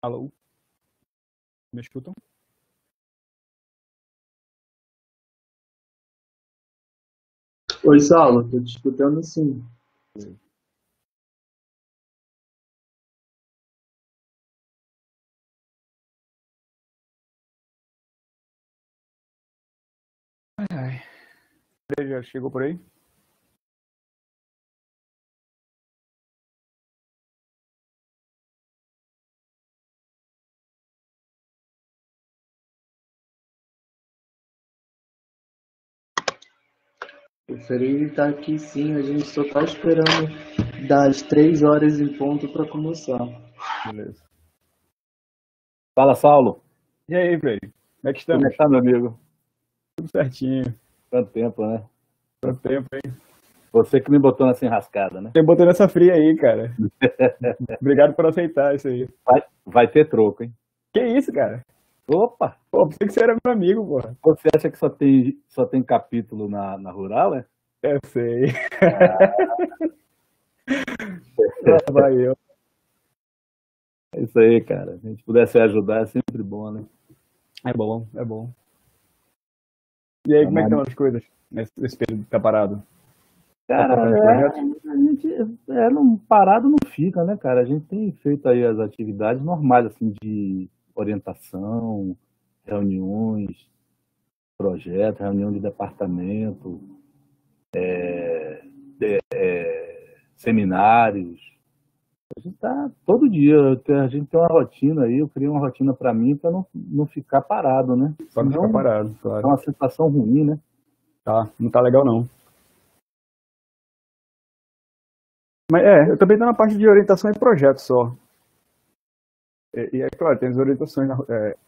Alô? Me escutam? Oi, Saulo, tô te escutando sim. Ai, ai. Ele já chegou por aí? O Freire tá aqui sim, a gente só tá esperando das 3 horas em ponto para começar. Beleza. Fala, Saulo. E aí, Frei? Como é que Como é estamos? que tá, meu amigo? Tudo certinho. Quanto tempo, né? Quanto tempo, hein? Você que me botou nessa enrascada, né? Tem botando essa fria aí, cara. Obrigado por aceitar isso aí. Vai ter troco, hein? Que isso, cara? Opa! Pô, pensei que você era meu amigo, porra. Você acha que só tem capítulo na Rural, é? Eu sei. Lá vai eu. É isso aí, cara. Se a gente pudesse ajudar, é sempre bom, né? É bom, é bom. E aí, como é que estão as coisas nesse período que tá parado? Tá Cara, tocando os projetos? a gente não, parado não fica, né, cara? A gente tem feito aí as atividades normais, assim, de orientação, reuniões, projetos, reunião de departamento, seminários. A gente tá todo dia, a gente tem uma rotina aí, eu criei uma rotina para mim para não ficar parado, né? Só não ficar Senão parado, é claro. uma sensação ruim, né? Tá, não tá legal não. Mas eu também tô na parte de orientação e projetos só. E é claro, tem as orientações,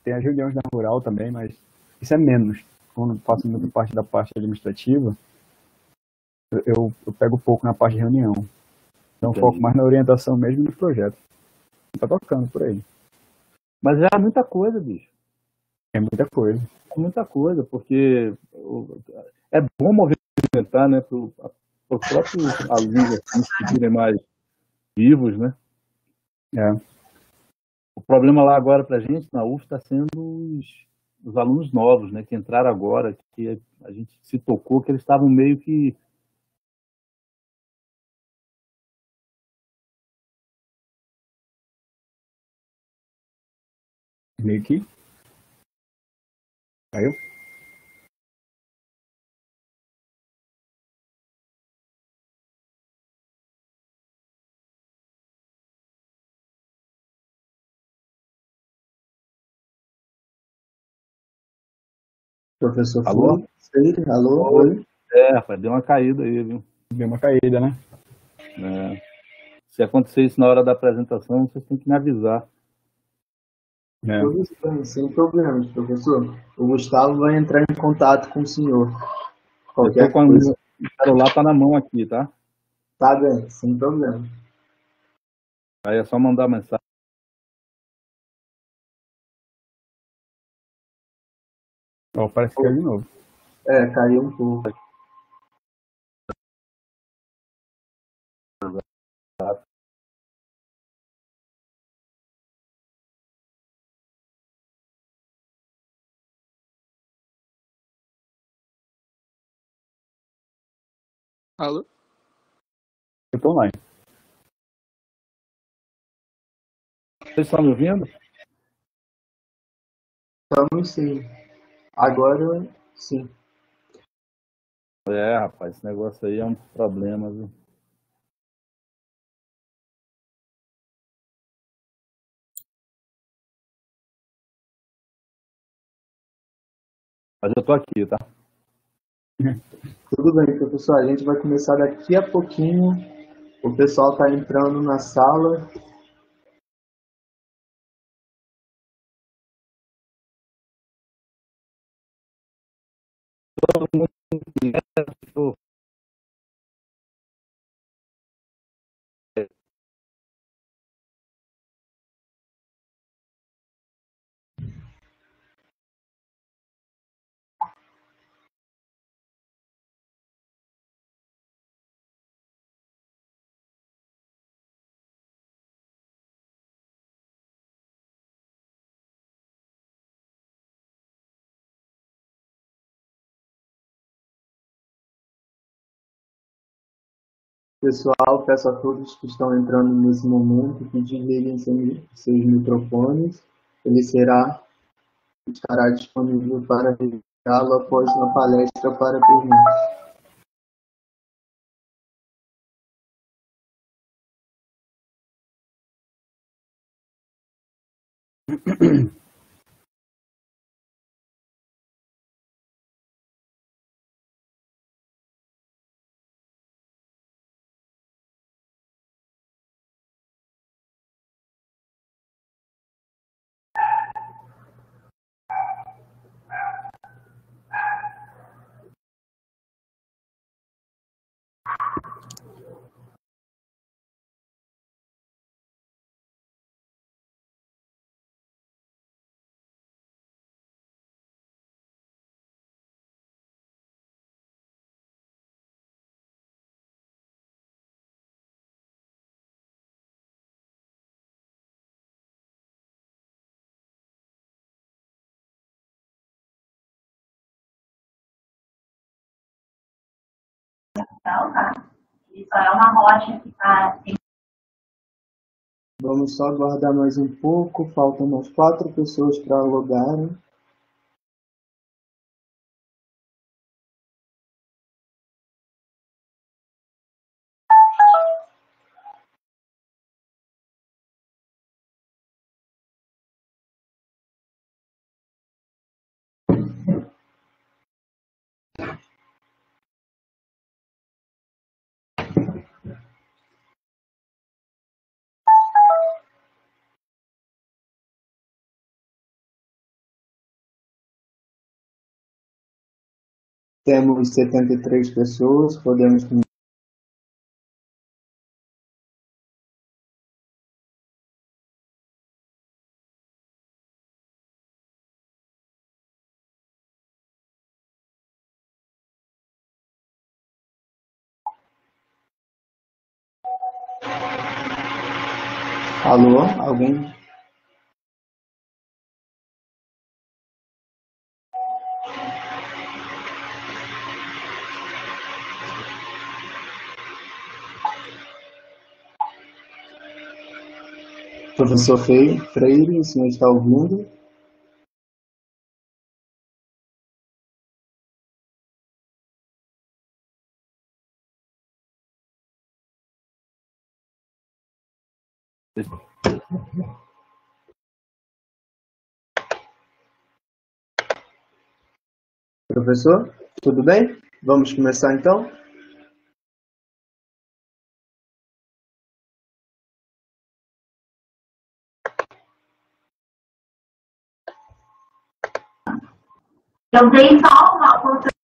tem as reuniões na rural também, mas isso é menos. Quando faço muita parte da parte administrativa, eu pego pouco na parte de reunião. Então foco Entendi. mais na orientação mesmo e nos projetos. Tá tocando por aí. Mas é muita coisa, bicho. É muita coisa. É muita coisa, porque é bom movimentar, né? Para os próprios alunos assim, se sentirem mais vivos, né? É. O problema lá agora para a gente na UF está sendo os alunos novos, né? Que entraram agora, que a gente se tocou que eles estavam meio que Meio que caiu. Professor alô? Freire, alô, Oi. oi. Rapaz, deu uma caída aí, viu? Deu uma caída, né? É. Se acontecer isso na hora da apresentação, vocês têm que me avisar. É. Todos bem, sem problemas, professor. O Gustavo vai entrar em contato com o senhor. Eu tô Qualquer com coisa. o celular tá na mão aqui, tá? Tá bem, sem problema. Aí é só mandar mensagem. Ó, parece que caiu de novo. Caiu um pouco. Alô? Eu tô online. Vocês estão me ouvindo? Estamos sim. Agora, sim. Rapaz, esse negócio aí é um problema, viu? Mas eu tô aqui, tá? Tudo bem, professor. A gente vai começar daqui a pouquinho. O pessoal está entrando na sala. Todo mundo conhece, Pessoal, peço a todos que estão entrando nesse momento que desliguem seus microfones. Ele estará disponível para ligá-lo após a palestra para perguntas. Tá? Isso é uma rocha que está. Vamos só aguardar mais um pouco, faltam umas 4 pessoas para logarem. Temos 73 pessoas, podemos começar. Alô, alguém? Professor Freire, o senhor está ouvindo? Professor, tudo bem? Vamos começar então? Eu dei só uma oportunidade.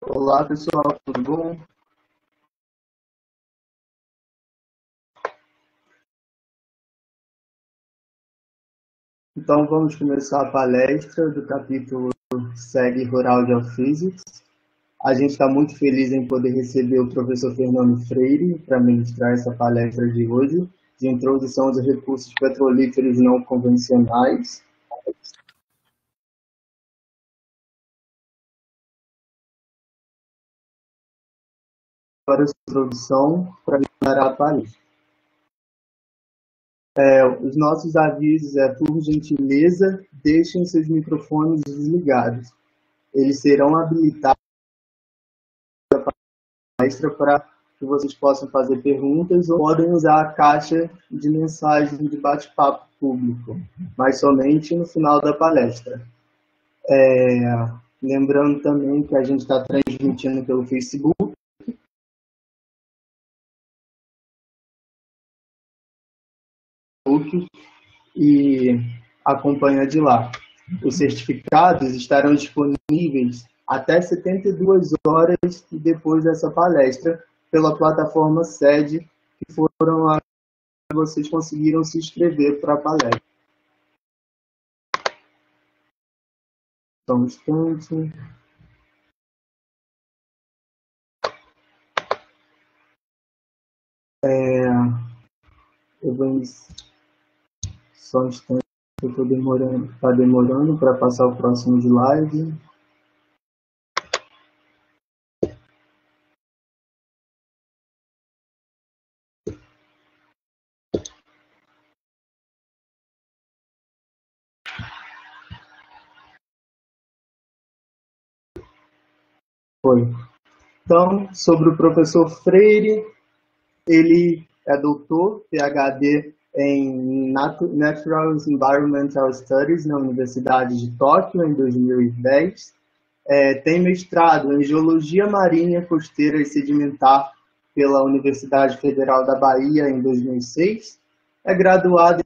Olá, pessoal, tudo bom? Então, vamos começar a palestra do capítulo SEG Rural Geophysics. A gente está muito feliz em poder receber o professor Fernando Freire para ministrar essa palestra de hoje, de introdução aos recursos petrolíferos não convencionais. Para a introdução, para liberar a palestra. Os nossos avisos por gentileza, deixem seus microfones desligados. Eles serão habilitados para que vocês possam fazer perguntas ou podem usar a caixa de mensagem de bate-papo público, mas somente no final da palestra. Lembrando também que a gente está transmitindo pelo Facebook. E acompanha de lá. Os certificados estarão disponíveis até 72 horas depois dessa palestra, pela plataforma SED, que foram lá que vocês conseguiram se inscrever para a palestra. Só um instante. Eu vou só um instante, eu estou demorando, está demorando para passar o próximo slide. Foi. Então, sobre o professor Freire, ele é doutor, PhD em Natural Environmental Studies na Universidade de Tóquio, em 2010. Tem mestrado em Geologia Marinha, Costeira e Sedimentar pela Universidade Federal da Bahia, em 2006. É graduado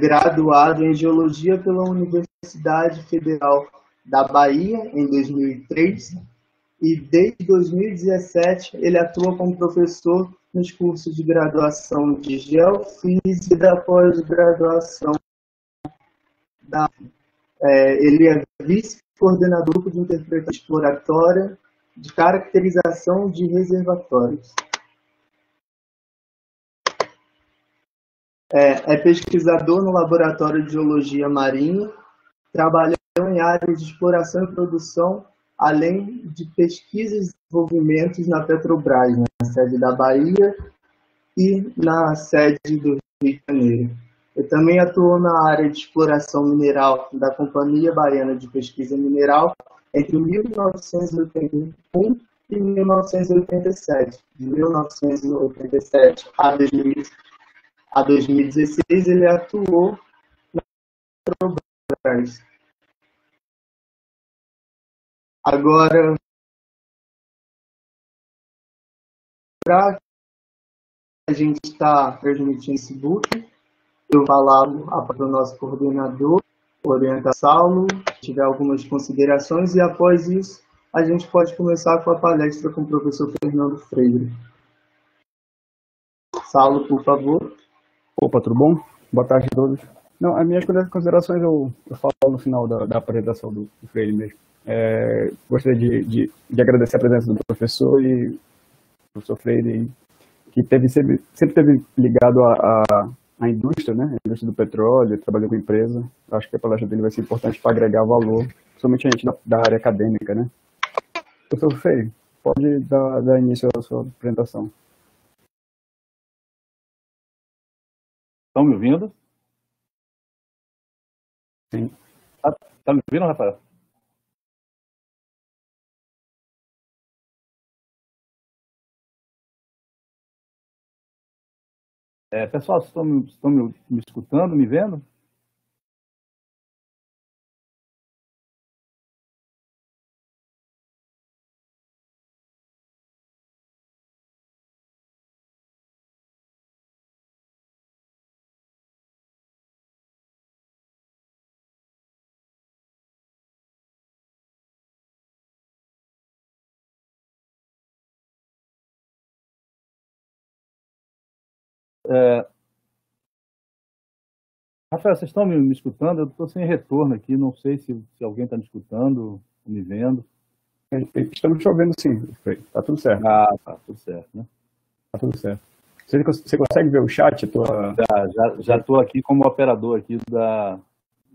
graduado em Geologia pela Universidade Federal da Bahia, em 2003, e desde 2017 ele atua como professor nos cursos de graduação de Geofísica e da pós-graduação. Ele é vice-coordenador do grupo de interpretação exploratória de caracterização de reservatórios. É pesquisador no Laboratório de Geologia Marinha, trabalhou em áreas de exploração e produção, além de pesquisas e desenvolvimentos na Petrobras, na sede da Bahia e na sede do Rio de Janeiro. Ele também atuou na área de exploração mineral da Companhia Baiana de Pesquisa Mineral entre 1981 e 1987. De 1987 a 2016, ele atuou na Petrobras. Agora, para a gente estar transmitindo esse book, eu vou falar para o nosso coordenador, orienta Saulo, se tiver algumas considerações, e após isso, a gente pode começar com a palestra com o professor Fernando Freire. Saulo, por favor. Opa, tudo bom? Boa tarde a todos. Não, as minhas considerações eu falo no final da apresentação do Freire mesmo. Gostaria de agradecer a presença do professor e do professor Freire, que sempre esteve ligado à indústria, né? A indústria do petróleo, trabalhou com empresa. Acho que a palestra dele vai ser importante para agregar valor, principalmente a gente da área acadêmica, né? Professor Freire, pode dar início à sua apresentação. Estão me ouvindo? Sim. Tá me ouvindo, Rafael? Pessoal, estão me escutando, me vendo? Rafael, vocês estão me escutando? Eu estou sem retorno aqui, não sei se alguém está me escutando, me vendo. Estamos te ouvindo sim, Freire. Tá tudo certo. Tá tudo certo, né? Tá tudo certo. Você consegue ver o chat? Já estou aqui como operador aqui da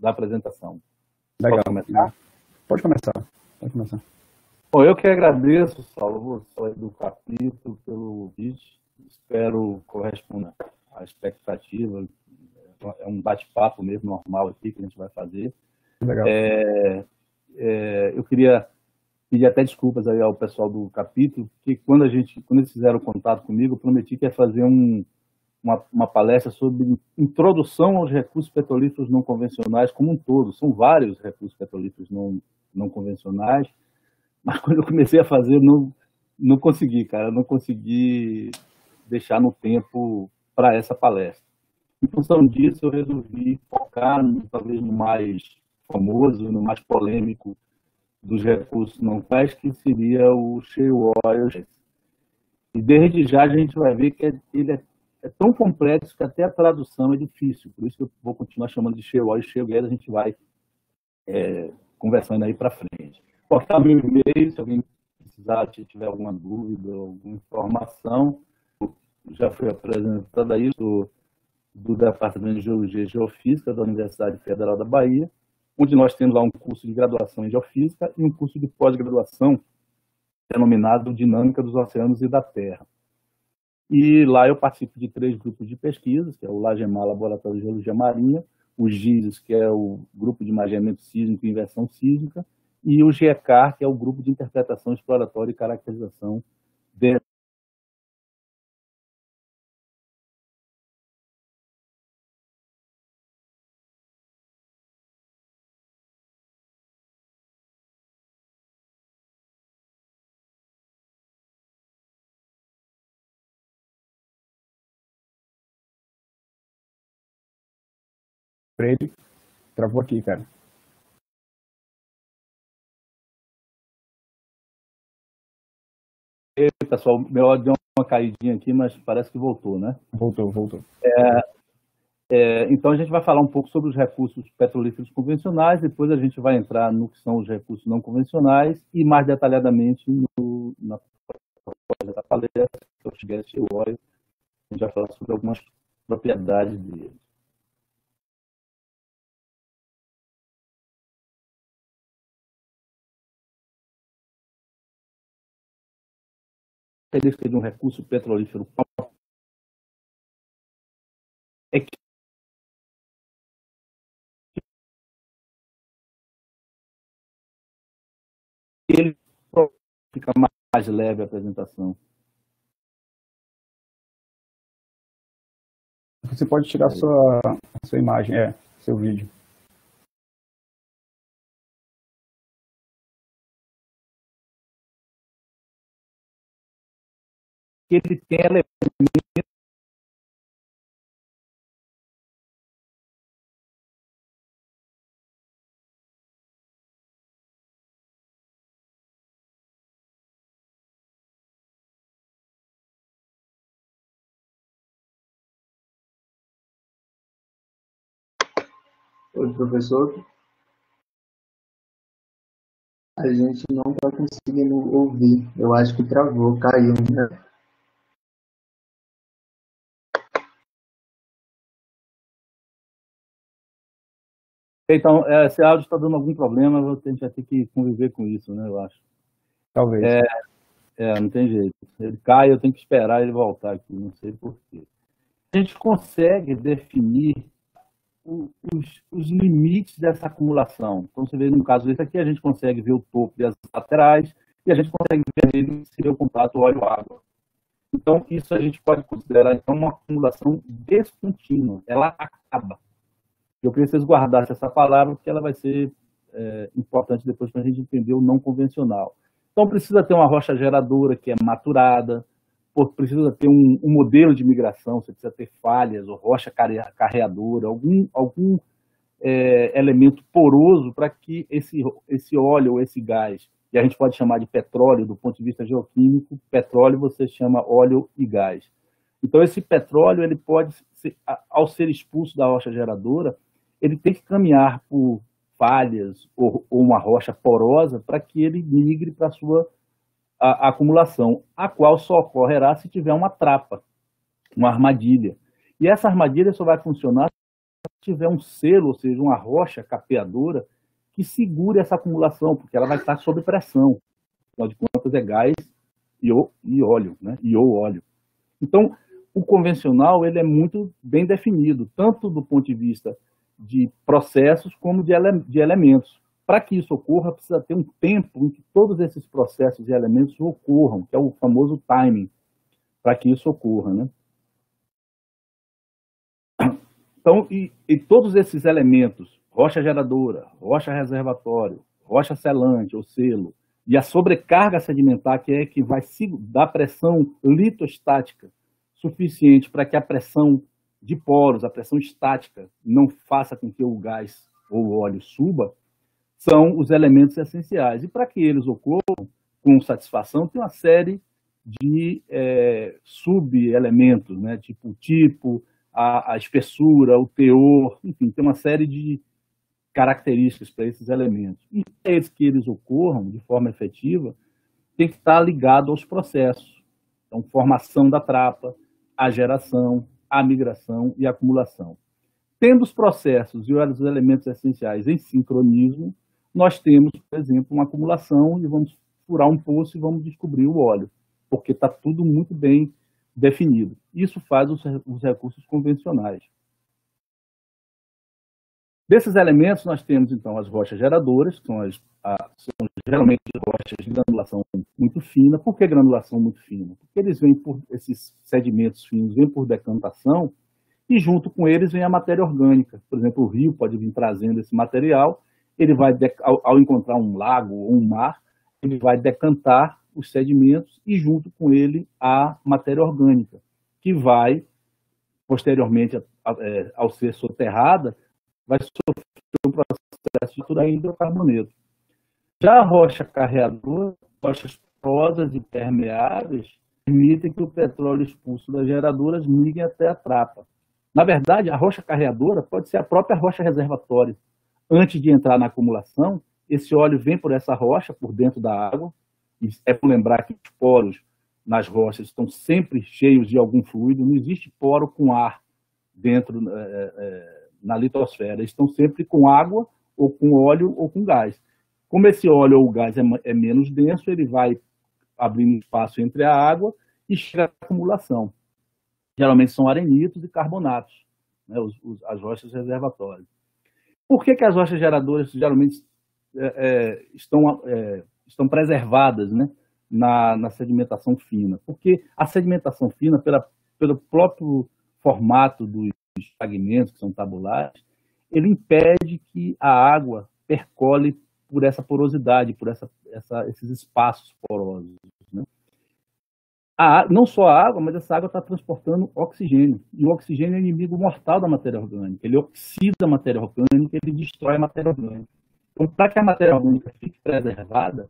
apresentação. Legal. Pode começar? Pode começar. Bom, eu que agradeço, Saulo, do capítulo, pelo vídeo. Espero corresponder à expectativa. É um bate-papo mesmo normal aqui que a gente vai fazer. Legal. Eu queria Pedir até desculpas aí ao pessoal do capítulo, porque quando eles fizeram contato comigo, eu prometi que ia fazer uma palestra sobre introdução aos recursos petrolíferos não convencionais como um todo. São vários recursos petrolíferos não convencionais, mas quando eu comecei a fazer, não consegui, cara, não consegui deixar no tempo para essa palestra. Em função disso, eu resolvi focar talvez no mais famoso, no mais polêmico dos recursos não convencionais, que seria o shale oil. E desde já a gente vai ver que ele é tão complexo que até a tradução é difícil. Por isso que eu vou continuar chamando de shale oil e shale gas, a gente vai conversando aí para frente. Postar meu e-mail, se alguém precisar, se tiver alguma dúvida, alguma informação. Já foi apresentado aí do Departamento de Geologia e Geofísica da Universidade Federal da Bahia, onde nós temos lá um curso de graduação em Geofísica e um curso de pós-graduação denominado Dinâmica dos Oceanos e da Terra. E lá eu participo de 3 grupos de pesquisas, que é o LAGEMAR, Laboratório de Geologia Marinha, o GISES, que é o Grupo de Imaginamento Sísmico e Inversão Sísmica, e o GECAR, que é o Grupo de Interpretação Exploratória e Caracterização de Freire, travou aqui, cara. E, pessoal, meu áudio deu uma caidinha aqui, mas parece que voltou, né? Voltou. Então a gente vai falar um pouco sobre os recursos petrolíferos convencionais, depois a gente vai entrar no que são os recursos não convencionais e mais detalhadamente na palestra, que é o gas e o óleo, a gente vai falar sobre algumas propriedades deles. A característica de um recurso petrolífero é que ele fica mais leve a apresentação. Você pode tirar a sua imagem, seu vídeo. Ele tem elementos Oi, professor. A gente não está conseguindo ouvir. Eu acho que travou, caiu, né? Então, esse áudio está dando algum problema, a gente vai ter que conviver com isso, né, eu acho. Talvez. Não tem jeito. Ele cai, eu tenho que esperar ele voltar aqui, não sei porquê. A gente consegue definir os limites dessa acumulação. Então, você vê no caso desse aqui, a gente consegue ver o topo e as laterais, e a gente consegue ver ele se o contato óleo-água. Então, isso a gente pode considerar então, uma acumulação descontínua. Ela acaba. Eu queria que vocês guardassem essa palavra, porque ela vai ser importante depois para a gente entender o não convencional. Então, precisa ter uma rocha geradora que é maturada, precisa ter um modelo de migração, você precisa ter falhas ou rocha carreadora, algum elemento poroso para que esse óleo ou esse gás, e a gente pode chamar de petróleo do ponto de vista geoquímico, petróleo você chama óleo e gás. Então, esse petróleo, ele pode, ao ser expulso da rocha geradora, ele tem que caminhar por falhas ou uma rocha porosa para que ele migre para a sua acumulação, a qual só ocorrerá se tiver uma trapa, uma armadilha. E essa armadilha só vai funcionar se tiver um selo, ou seja, uma rocha capeadora, que segure essa acumulação, porque ela vai estar sob pressão. Afinal de contas, é gás e óleo, né? E ou óleo. Então, o convencional ele é muito bem definido, tanto do ponto de vista de processos como de elementos. Para que isso ocorra, precisa ter um tempo em que todos esses processos e elementos ocorram, que é o famoso timing, para que isso ocorra, né? Então, e todos esses elementos, rocha geradora, rocha reservatório, rocha selante ou selo, e a sobrecarga sedimentar, que é que vai dar pressão litostática suficiente para que a pressão de poros, a pressão estática, não faça com que o gás ou o óleo suba, são os elementos essenciais. E para que eles ocorram com satisfação, tem uma série de sub-elementos, né? Tipo, a espessura, o teor, enfim, tem uma série de características para esses elementos. E para que eles ocorram de forma efetiva, tem que estar ligado aos processos. Então, formação da trapa, a geração, a migração e a acumulação. Tendo os processos e os elementos essenciais em sincronismo, nós temos, por exemplo, uma acumulação e vamos furar um poço e vamos descobrir o óleo, porque está tudo muito bem definido. Isso faz os recursos convencionais. Desses elementos, nós temos, então, as rochas geradoras, que são geralmente rochas de granulação muito fina. Por que granulação muito fina? Porque esses sedimentos finos vêm por decantação e, junto com eles, vem a matéria orgânica. Por exemplo, o rio pode vir trazendo esse material, ele vai, ao encontrar um lago ou um mar, ele vai decantar os sedimentos e, junto com ele, a matéria orgânica, que vai, posteriormente, ao ser soterrada, vai sofrer um processo de triturar em hidrocarboneto. Já a rocha carreadora, rochas porosas e permeáveis, permitem que o petróleo expulso das geradoras migre até a trapa. Na verdade, a rocha carreadora pode ser a própria rocha reservatória. Antes de entrar na acumulação, esse óleo vem por essa rocha, por dentro da água. E é bom lembrar que os poros nas rochas estão sempre cheios de algum fluido, não existe poro com ar dentro na litosfera, eles estão sempre com água, ou com óleo, ou com gás. Como esse óleo ou gás é menos denso, ele vai abrindo espaço entre a água e chega à acumulação. Geralmente são arenitos e carbonatos, né, as rochas reservatórias. Por que as rochas geradoras geralmente estão preservadas, né, na sedimentação fina? Porque a sedimentação fina, pelo próprio formato dos fragmentos, que são tabulares, ele impede que a água percole por essa porosidade, por esses espaços porosos, né? Não só a água, mas essa água está transportando oxigênio. E o oxigênio é inimigo mortal da matéria orgânica. Ele oxida a matéria orgânica, ele destrói a matéria orgânica. Então, para que a matéria orgânica fique preservada,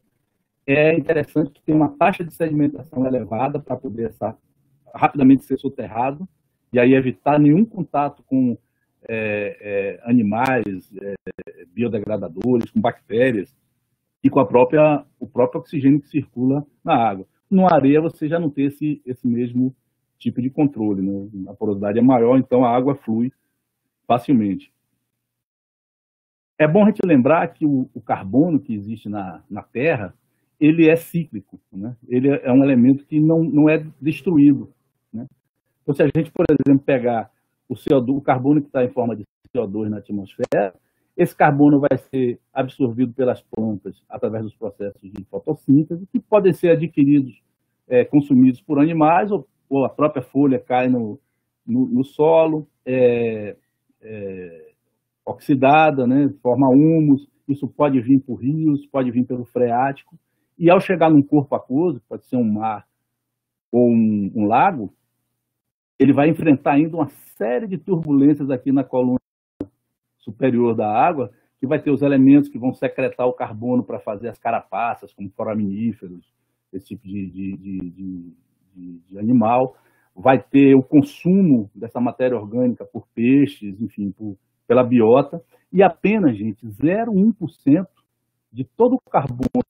é interessante que tenha uma taxa de sedimentação elevada para poder rapidamente ser soterrado, e aí evitar nenhum contato com animais biodegradadores, com bactérias, e com o próprio oxigênio que circula na água. Na areia você já não tem esse mesmo tipo de controle, né? A porosidade é maior, então a água flui facilmente. É bom a gente lembrar que o carbono que existe na Terra, ele é cíclico, né? Ele é um elemento que não é destruído, né? Então, se a gente, por exemplo, pegar o CO2, o carbono que está em forma de CO2 na atmosfera, esse carbono vai ser absorvido pelas plantas através dos processos de fotossíntese, que podem ser adquiridos, consumidos por animais, ou a própria folha cai no solo, oxidada, né, forma humus. Isso pode vir por rios, pode vir pelo freático, e ao chegar num corpo aquoso, pode ser um mar ou um lago, ele vai enfrentar ainda uma série de turbulências aqui na coluna superior da água, que vai ter os elementos que vão secretar o carbono para fazer as carapaças, como foraminíferos, esse tipo de animal. Vai ter o consumo dessa matéria orgânica por peixes, enfim, pela biota, e apenas, gente, 0,1% de todo o carbono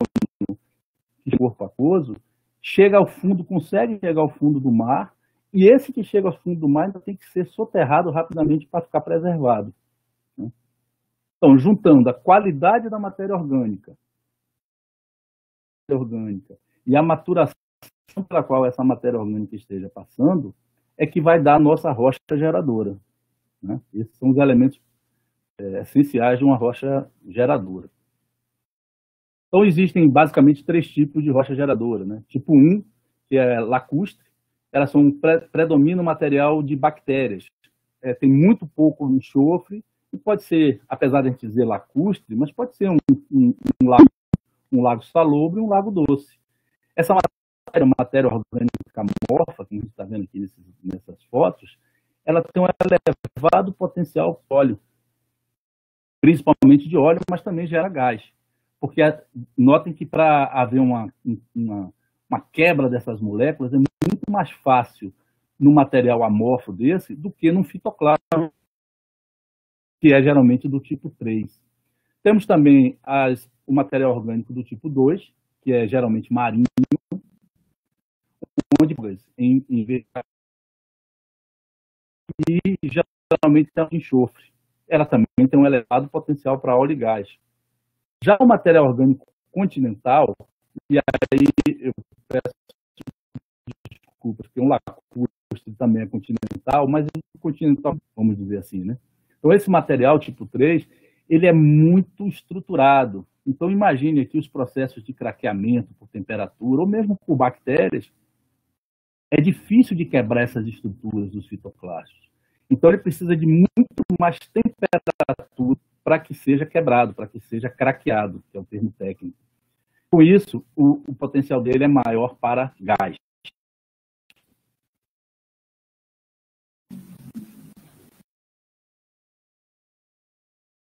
que o corpo aquoso chega ao fundo, consegue chegar ao fundo do mar, e esse que chega ao fundo do mar ainda tem que ser soterrado rapidamente para ficar preservado. Então, juntando a qualidade da matéria orgânica e a maturação pela qual essa matéria orgânica esteja passando, é que vai dar a nossa rocha geradora, né? Esses são os elementos essenciais de uma rocha geradora. Então, existem basicamente 3 tipos de rocha geradora, né? Tipo 1, que é lacustre, elas são predomina o material de bactérias. Tem muito pouco enxofre, e pode ser, apesar de a gente dizer lacustre, mas pode ser um lago salobre e um lago doce. Essa matéria orgânica amorfa, que a gente está vendo aqui nessas fotos, ela tem um elevado potencial óleo, principalmente de óleo, mas também gera gás. Porque notem que para haver uma quebra dessas moléculas é muito mais fácil no material amorfo desse do que no fitoclaro, que é geralmente do tipo 3. Temos também o material orgânico do tipo 2, que é geralmente marinho, onde em vez e geralmente tem enxofre. Ela também tem um elevado potencial para óleo e gás. Já o material orgânico continental, e aí eu peço desculpas, porque um lacustre também é continental, mas o continental, vamos dizer assim, né? Então, esse material tipo 3, ele é muito estruturado. Então, imagine aqui os processos de craqueamento por temperatura, ou mesmo por bactérias. É difícil de quebrar essas estruturas dos fitoclastos. Então, ele precisa de muito mais temperatura para que seja quebrado, para que seja craqueado, que é o termo técnico. Com isso, o potencial dele é maior para gás.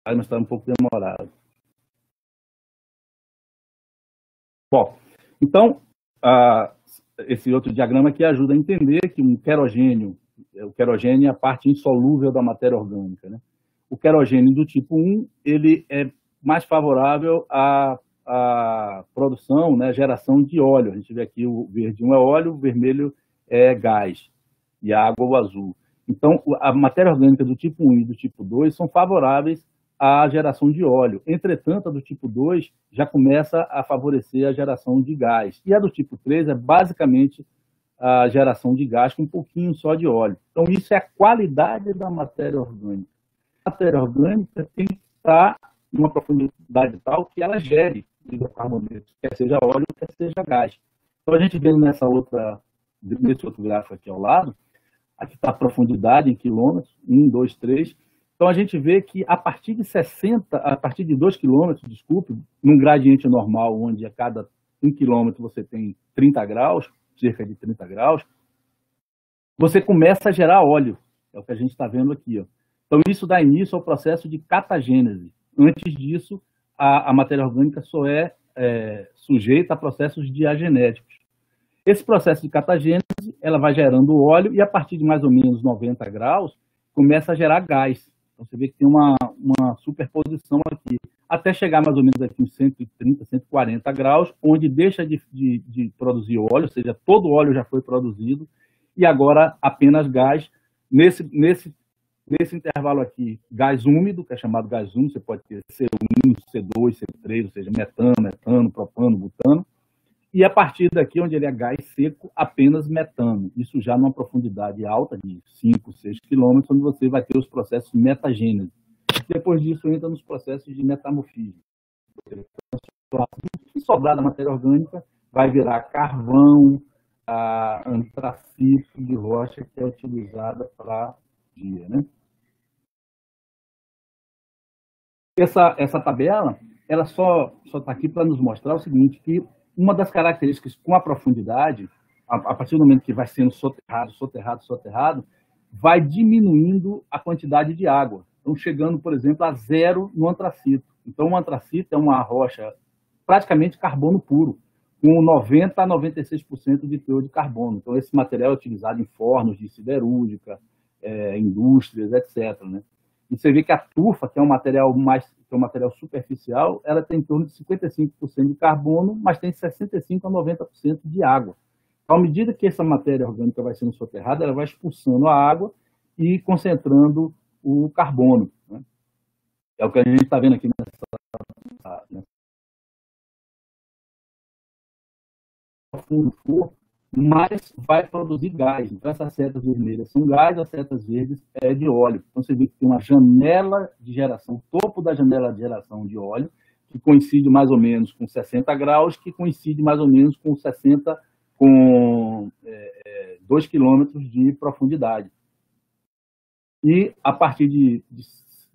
Mas está um pouco demorado. Bom, então, esse outro diagrama aqui ajuda a entender que o querogênio é a parte insolúvel da matéria orgânica, né? O querogênio do tipo 1, ele é mais favorável à produção, né, geração de óleo. A gente vê aqui o verdinho é óleo, o vermelho é gás, e a água o azul. Então, a matéria orgânica do tipo 1 e do tipo 2 são favoráveis à geração de óleo. Entretanto, a do tipo 2 já começa a favorecer a geração de gás. E a do tipo 3 é basicamente a geração de gás com um pouquinho só de óleo. Então, isso é a qualidade da matéria orgânica. A matéria orgânica tem que estar em uma profundidade tal que ela gere hidrocarbonetos, quer seja óleo, quer seja gás. Então, a gente vê nesse outro gráfico aqui ao lado, aqui está a profundidade em quilômetros, 1, 2, 3. Então, a gente vê que a partir de 2 quilômetros, desculpe, num gradiente normal, onde a cada 1 quilômetro você tem 30 graus, cerca de 30 graus, você começa a gerar óleo. É o que a gente está vendo aqui, ó. Então, isso dá início ao processo de catagênese. Antes disso, a matéria orgânica só é sujeita a processos diagenéticos. Esse processo de catagênese, ela vai gerando óleo e, a partir de mais ou menos 90 graus, começa a gerar gás. Então, você vê que tem uma superposição aqui, até chegar mais ou menos aqui em 130, 140 graus, onde deixa de produzir óleo, ou seja, todo o óleo já foi produzido, e agora apenas gás. Nesse intervalo aqui, gás úmido, que é chamado gás úmido, você pode ter C1, C2, C3, ou seja, metano, etano, propano, butano, e a partir daqui, onde ele é gás seco, apenas metano. Isso já numa profundidade alta, de 5, 6 quilômetros, onde você vai ter os processos de metagênese. Depois disso, entra nos processos de metamorfismo. O que sobrar da matéria orgânica vai virar carvão, antracito de rocha, que é utilizada para energia, né? Essa tabela, ela só está aqui para nos mostrar o seguinte, que uma das características com a profundidade, a partir do momento que vai sendo soterrado, vai diminuindo a quantidade de água. Então, chegando, por exemplo, a 0 no antracito. Então, o antracito é uma rocha praticamente carbono puro, com 90% a 96% de teor de carbono. Então, esse material é utilizado em fornos de siderúrgica, indústrias, etc., né? E você vê que a tufa, que é um material superficial, ela tem em torno de 55% de carbono, mas tem 65% a 90% de água. Então, à medida que essa matéria orgânica vai sendo soterrada, ela vai expulsando a água e concentrando o carbono, né? É o que a gente está vendo aqui nessa mas vai produzir gás. Então, essas setas vermelhas são gás, as setas verdes é de óleo. Então, você vê que tem uma janela de geração, o topo da janela de geração de óleo, que coincide mais ou menos com 60 graus, que coincide mais ou menos com 60, com 2 quilômetros de profundidade. E a partir de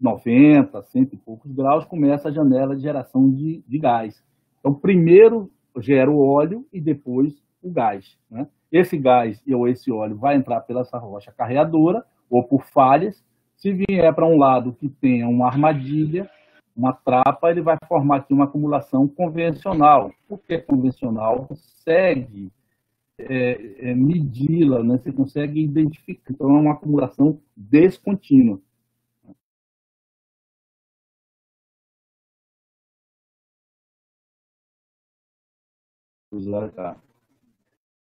90, 100 e poucos graus, começa a janela de geração de gás. Então, primeiro gera o óleo e depois o gás, né? Esse gás ou esse óleo vai entrar pela essa rocha carreadora ou por falhas. Se vier para um lado que tenha uma armadilha, uma trapa, ele vai formar aqui uma acumulação convencional. Por que convencional? Consegue medi-la, né? Você consegue identificar. Então, é uma acumulação descontínua.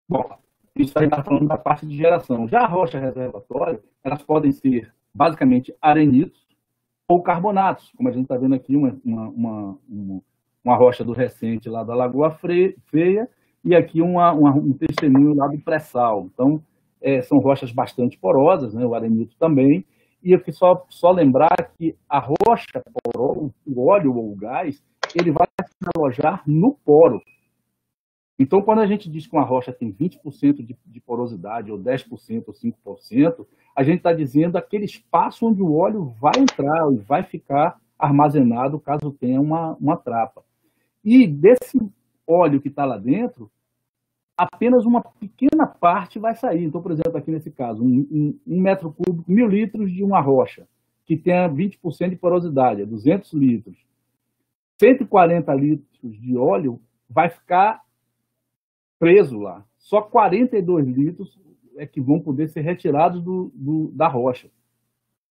Bom, isso aí está falando da parte de geração. Já a rocha reservatória, elas podem ser basicamente arenitos ou carbonatos, como a gente está vendo aqui, uma rocha do Recente lá da Lagoa Feia, e aqui um testemunho lá do pré-sal. Então, são rochas bastante porosas, né, o arenito também, e eu quis só lembrar que a rocha, o óleo ou o gás, ele vai se alojar no poro. Então, quando a gente diz que uma rocha tem 20% de porosidade, ou 10%, ou 5%, a gente está dizendo aquele espaço onde o óleo vai entrar e vai ficar armazenado caso tenha uma trapa. E desse óleo que está lá dentro, apenas uma pequena parte vai sair. Então, por exemplo, aqui nesse caso, um metro cúbico, 1.000 litros de uma rocha, que tenha 20% de porosidade, 200 litros. 140 litros de óleo vai ficar preso lá. Só 42 litros é que vão poder ser retirados da rocha.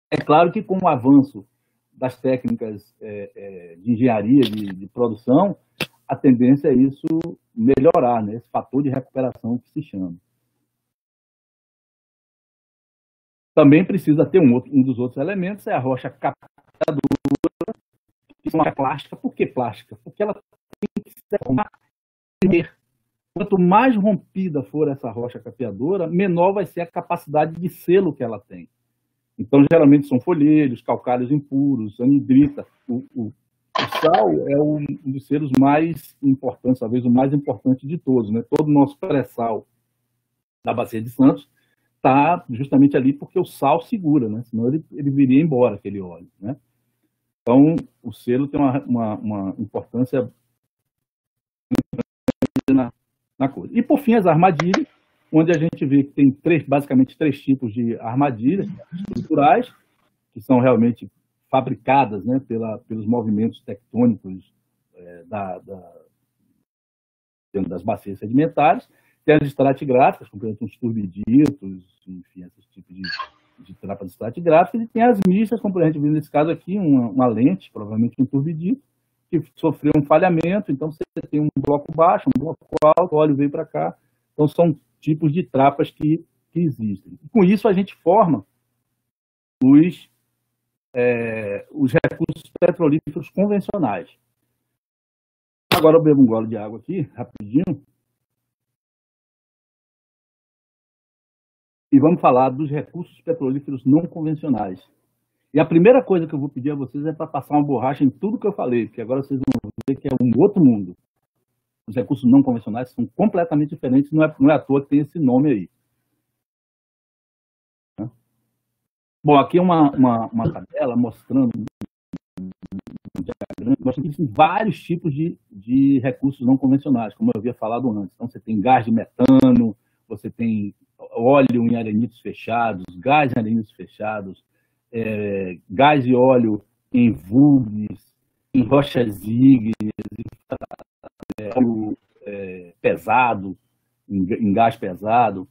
É claro que com o avanço das técnicas de engenharia, de produção, a tendência é isso melhorar, né? Esse fator de recuperação que se chama. Também precisa ter um dos outros elementos, é a rocha capeadora, que é plástica. Por que plástica? Porque ela tem que se formar. Quanto mais rompida for essa rocha capeadora, menor vai ser a capacidade de selo que ela tem. Então, geralmente são folheiros, calcários impuros, anidrita. O sal é um dos selos mais importantes, talvez o mais importante de todos, né? Todo o nosso pré-sal da Bacia de Santos está justamente ali porque o sal segura, né? Senão ele viria embora, aquele óleo, né? Então, o selo tem uma importância na coisa. E, por fim, as armadilhas, onde a gente vê que tem basicamente três tipos de armadilhas estruturais, que são realmente fabricadas, né, pelos movimentos tectônicos das bacias sedimentares. Tem as estratigráficas, como, por exemplo, os turbiditos, enfim, esses tipos de trapas estratigráficas, e tem as mistas, como a gente viu nesse caso aqui, uma lente, provavelmente um turbidito, que sofreu um falhamento. Então você tem um bloco baixo, um bloco alto, o óleo veio para cá. Então são tipos de trapas que existem. E com isso a gente forma os recursos petrolíferos convencionais. Agora eu bebo um gole de água aqui, rapidinho. E vamos falar dos recursos petrolíferos não convencionais. E a primeira coisa que eu vou pedir a vocês é para passar uma borracha em tudo que eu falei, porque agora vocês vão ver que é um outro mundo. Os recursos não convencionais são completamente diferentes, não é à toa que tem esse nome aí. Bom, aqui é uma tabela mostrando um diagrama, mostrando que existem vários tipos de recursos não convencionais, como eu havia falado antes. Então, você tem gás de metano, você tem óleo em arenitos fechados, gás em arenitos fechados, gás e óleo em vulgues, em rochas ígneas, óleo pesado, em gás pesado.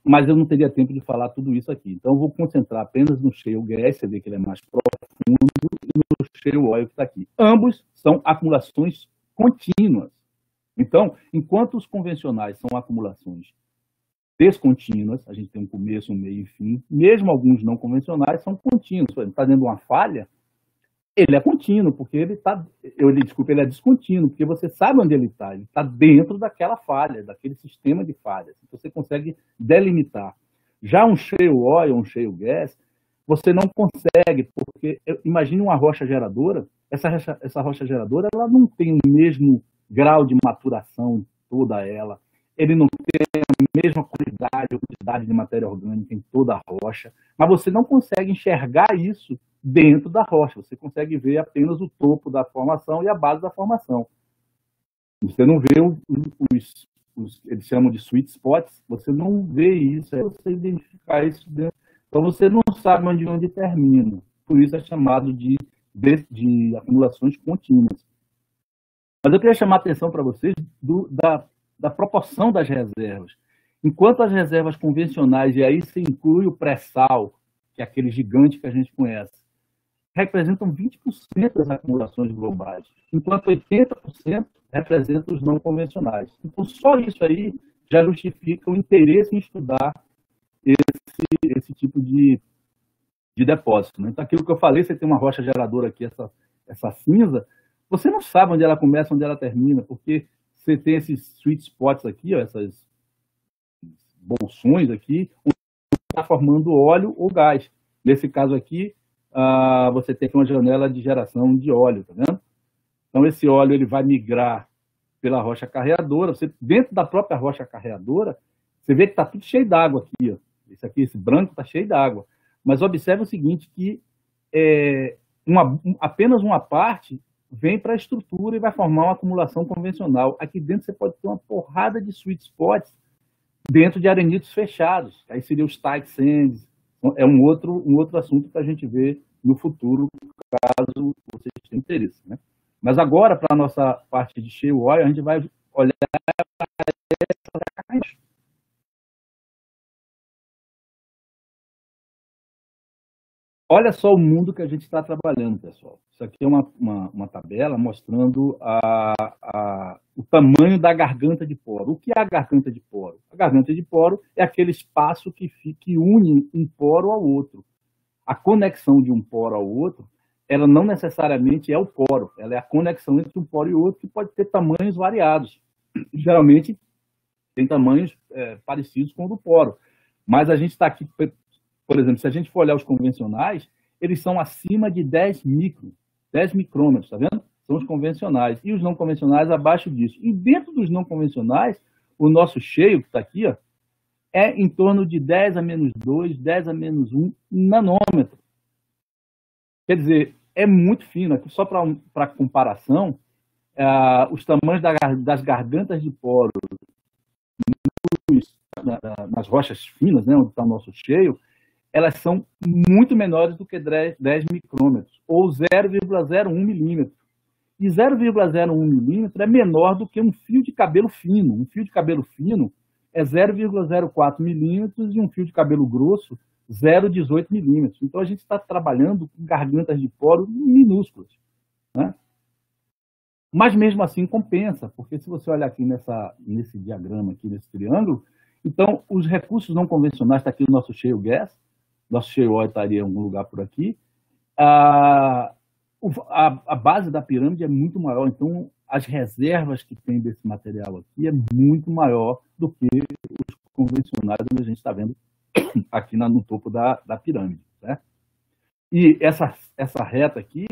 Mas eu não teria tempo de falar tudo isso aqui. Então, eu vou concentrar apenas no shale gas, você vê que ele é mais profundo, e no shale oil que está aqui. Ambos são acumulações contínuas. Então, enquanto os convencionais são acumulações descontínuas, a gente tem um começo, um meio e fim, mesmo alguns não convencionais são contínuos. Por exemplo, está dentro de uma falha, ele é contínuo, porque ele é descontínuo, porque você sabe onde ele está dentro daquela falha, daquele sistema de falhas, então você consegue delimitar. Já um shale oil, um shale gas, você não consegue, porque imagine uma rocha geradora, essa rocha geradora ela não tem o mesmo grau de maturação toda ela, ele não tem a mesma qualidade ou quantidade de matéria orgânica em toda a rocha, mas você não consegue enxergar isso dentro da rocha, você consegue ver apenas o topo da formação e a base da formação. Você não vê eles chamam de sweet spots, você não vê isso, é você identificar isso dentro. Então você não sabe onde termina. Por isso é chamado de acumulações contínuas. Mas eu queria chamar a atenção para vocês da proporção das reservas. Enquanto as reservas convencionais, e aí se inclui o pré-sal, que é aquele gigante que a gente conhece, representam 20% das acumulações globais, enquanto 80% representam os não convencionais. Então, só isso aí já justifica o interesse em estudar esse tipo de depósito. Né? Então, aquilo que eu falei, você tem uma rocha geradora aqui, essa cinza, você não sabe onde ela começa, onde ela termina, porque você tem esses sweet spots aqui, ó, essas bolsões aqui, onde está formando óleo ou gás. Nesse caso aqui, você tem aqui uma janela de geração de óleo, tá vendo? Então, esse óleo ele vai migrar pela rocha carreadora. Dentro da própria rocha carreadora, você vê que está tudo cheio d'água aqui. Ó. Esse branco está cheio d'água. Mas observe o seguinte, que apenas uma parte vem para a estrutura e vai formar uma acumulação convencional. Aqui dentro você pode ter uma porrada de sweet spots dentro de arenitos fechados. Aí seria os tight sands. É um outro assunto que a gente vê no futuro, caso vocês tenham interesse. Né? Mas agora, para a nossa parte de shale oil, a gente vai olhar para essa caixa. Olha só o mundo que a gente está trabalhando, pessoal. Isso aqui é uma tabela mostrando o tamanho da garganta de poro. O que é a garganta de poro? A garganta de poro é aquele espaço que une um poro ao outro. A conexão de um poro ao outro, ela não necessariamente é o poro, ela é a conexão entre um poro e outro, que pode ter tamanhos variados. Geralmente, tem tamanhos parecidos com o do poro. Mas a gente está aqui, por exemplo, se a gente for olhar os convencionais, eles são acima de 10 micrômetros, tá vendo? São os convencionais. E os não convencionais abaixo disso. E dentro dos não convencionais, o nosso cheio, que está aqui, ó, é em torno de 10 a menos 2, 10 a menos 1 nanômetro. Quer dizer, é muito fino. Aqui, só para comparação, os tamanhos das gargantas de poro nas rochas finas, né, onde está o nosso cheio, elas são muito menores do que 10 micrômetros, ou 0,01 milímetro. E 0,01 milímetro é menor do que um fio de cabelo fino. Um fio de cabelo fino é 0,04 milímetros e um fio de cabelo grosso, 0,18 milímetros. Então, a gente está trabalhando com gargantas de poro minúsculas. Né? Mas, mesmo assim, compensa, porque se você olhar aqui nesse diagrama, aqui nesse triângulo, então, os recursos não convencionais, está aqui o nosso shale gas, nosso shale oil estaria em algum lugar por aqui, a base da pirâmide é muito maior, então as reservas que tem desse material aqui é muito maior do que os convencionais, onde a gente está vendo aqui no topo da pirâmide. Né? E essa reta aqui,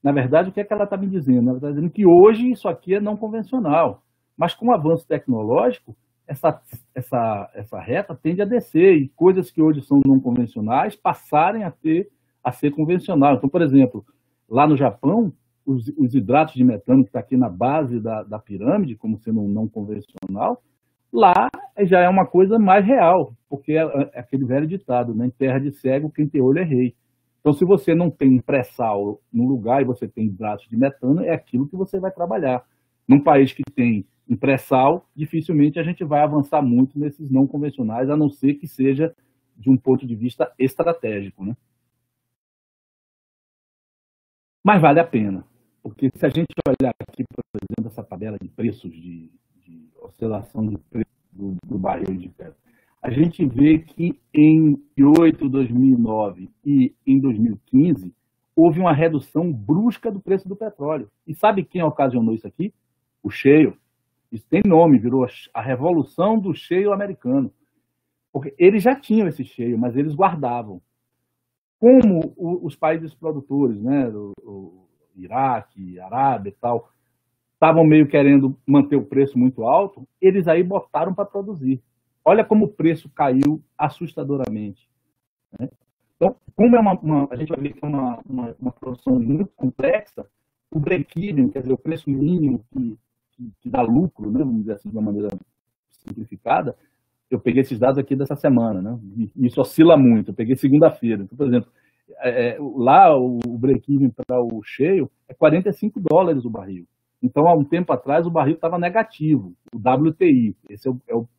na verdade, o que é que ela está me dizendo? Ela está dizendo que hoje isso aqui é não convencional, mas com o avanço tecnológico, essa reta tende a descer e coisas que hoje são não convencionais passarem a ser convencional. Então, por exemplo, lá no Japão, os hidratos de metano que está aqui na base da pirâmide, como sendo não convencional, lá já é uma coisa mais real, porque é aquele velho ditado, né? Em terra de cego, quem tem olho é rei. Então, se você não tem pré-sal no lugar e você tem hidratos de metano, é aquilo que você vai trabalhar. Num país que tem um pré-sal, dificilmente a gente vai avançar muito nesses não convencionais, a não ser que seja de um ponto de vista estratégico. Né? Mas vale a pena, porque se a gente olhar aqui, por exemplo, essa tabela de preços de oscilação de preço do barril de petróleo, a gente vê que em 2009 e em 2015 houve uma redução brusca do preço do petróleo. E sabe quem ocasionou isso aqui? O shale. Isso tem nome, virou a revolução do shale americano. Porque eles já tinham esse shale, mas eles guardavam. como os países produtores, né, o Iraque, Arábia e tal, estavam meio querendo manter o preço muito alto, eles aí botaram para produzir. Olha como o preço caiu assustadoramente, né? Então, como a gente vai ver que é uma produção muito complexa, o break-even, quer dizer, o preço mínimo que dá lucro, né, vamos dizer assim, de uma maneira simplificada, eu peguei esses dados aqui dessa semana, né? E isso oscila muito. Eu peguei segunda-feira. Então, por exemplo, lá o break-even para o shale é $45 o barril. Então, há um tempo atrás, o barril estava negativo, o WTI. Esse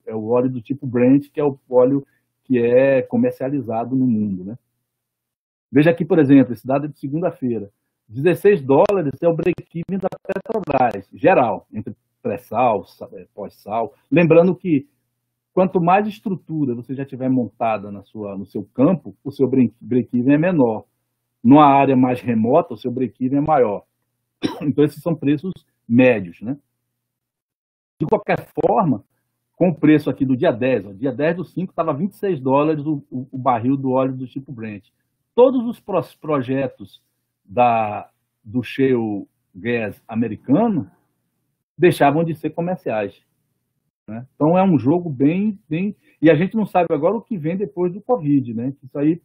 é o óleo do tipo Brent, que é o óleo que é comercializado no mundo, né? Veja aqui, por exemplo, esse dado é de segunda-feira. $16 é o break-even da Petrobras, geral, entre pré-sal, pós-sal. Lembrando que quanto mais estrutura você já tiver montada no seu campo, o seu break-even é menor. Numa área mais remota, o seu break-even é maior. Então, esses são preços médios, né? De qualquer forma, com o preço aqui do dia 10, dia 10 do 5, estava $26 o barril do óleo do tipo Brent. Todos os projetos do shale gas americano deixavam de ser comerciais, né? Então, é um jogo bem... E a gente não sabe agora o que vem depois do Covid, né? Isso aí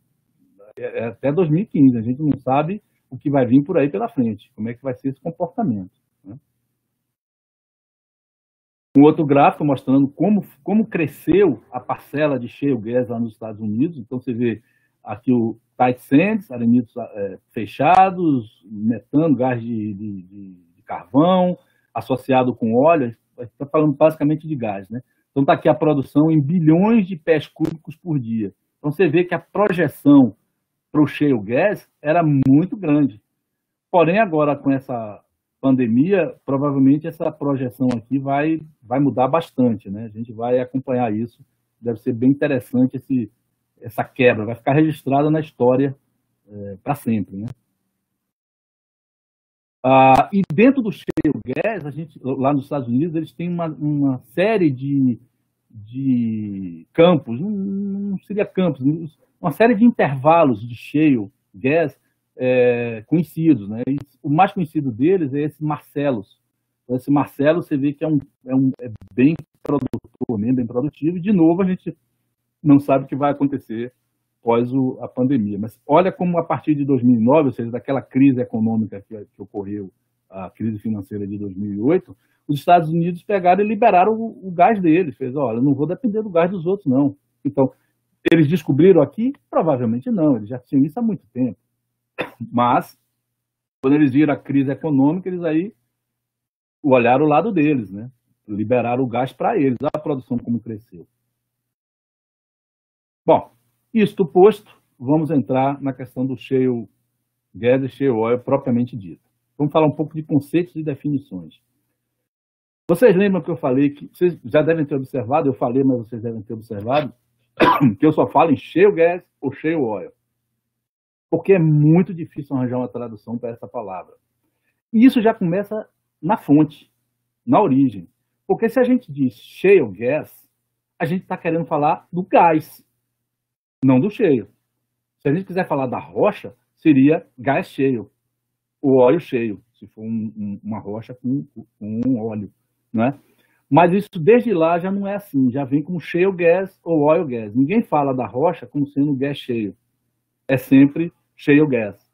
é até 2015, a gente não sabe o que vai vir por aí pela frente, como é que vai ser esse comportamento, né? Um outro gráfico mostrando como cresceu a parcela de shale gas lá nos Estados Unidos. Então, você vê aqui o tight sands, arenitos fechados, metano, gás de carvão, associado com óleo. Está falando basicamente de gás, né? Então, está aqui a produção em bilhões de pés cúbicos por dia. Então, você vê que a projeção para o shale gas era muito grande. Porém, agora, com essa pandemia, provavelmente essa projeção aqui vai mudar bastante, né? A gente vai acompanhar isso. Deve ser bem interessante essa quebra. Vai ficar registrada na história para sempre, né? E dentro do shale gas, lá nos Estados Unidos, eles têm uma série de campos, não seria campos, uma série de intervalos de shale gas conhecidos, né? E o mais conhecido deles é esse Marcellus. Então, esse Marcellus, você vê que é bem produtor, bem produtivo, e de novo a gente não sabe o que vai acontecer após a pandemia. Mas olha como a partir de 2009, ou seja, daquela crise econômica que ocorreu, a crise financeira de 2008, os Estados Unidos pegaram e liberaram o gás deles. Fez, olha, não vou depender do gás dos outros, não. Então, eles descobriram aqui? Provavelmente não, eles já tinham isso há muito tempo. Mas, quando eles viram a crise econômica, eles aí olharam o lado deles, né? Liberaram o gás para eles, a produção como cresceu. Bom, isto posto, vamos entrar na questão do shale gas e shale oil propriamente dito. Vamos falar um pouco de conceitos e definições. Vocês lembram que eu falei, que vocês já devem ter observado, eu falei, mas vocês devem ter observado, que eu só falo em shale gas ou shale oil, porque é muito difícil arranjar uma tradução para essa palavra. E isso já começa na fonte, na origem. Porque se a gente diz shale gas, a gente está querendo falar do gás, não do shale. Se a gente quiser falar da rocha, seria gás shale, ou óleo shale, se for uma rocha com um óleo, não é? Mas isso desde lá já não é assim, já vem como shale gas ou oil gas. Ninguém fala da rocha como sendo gas shale. É sempre shale gas.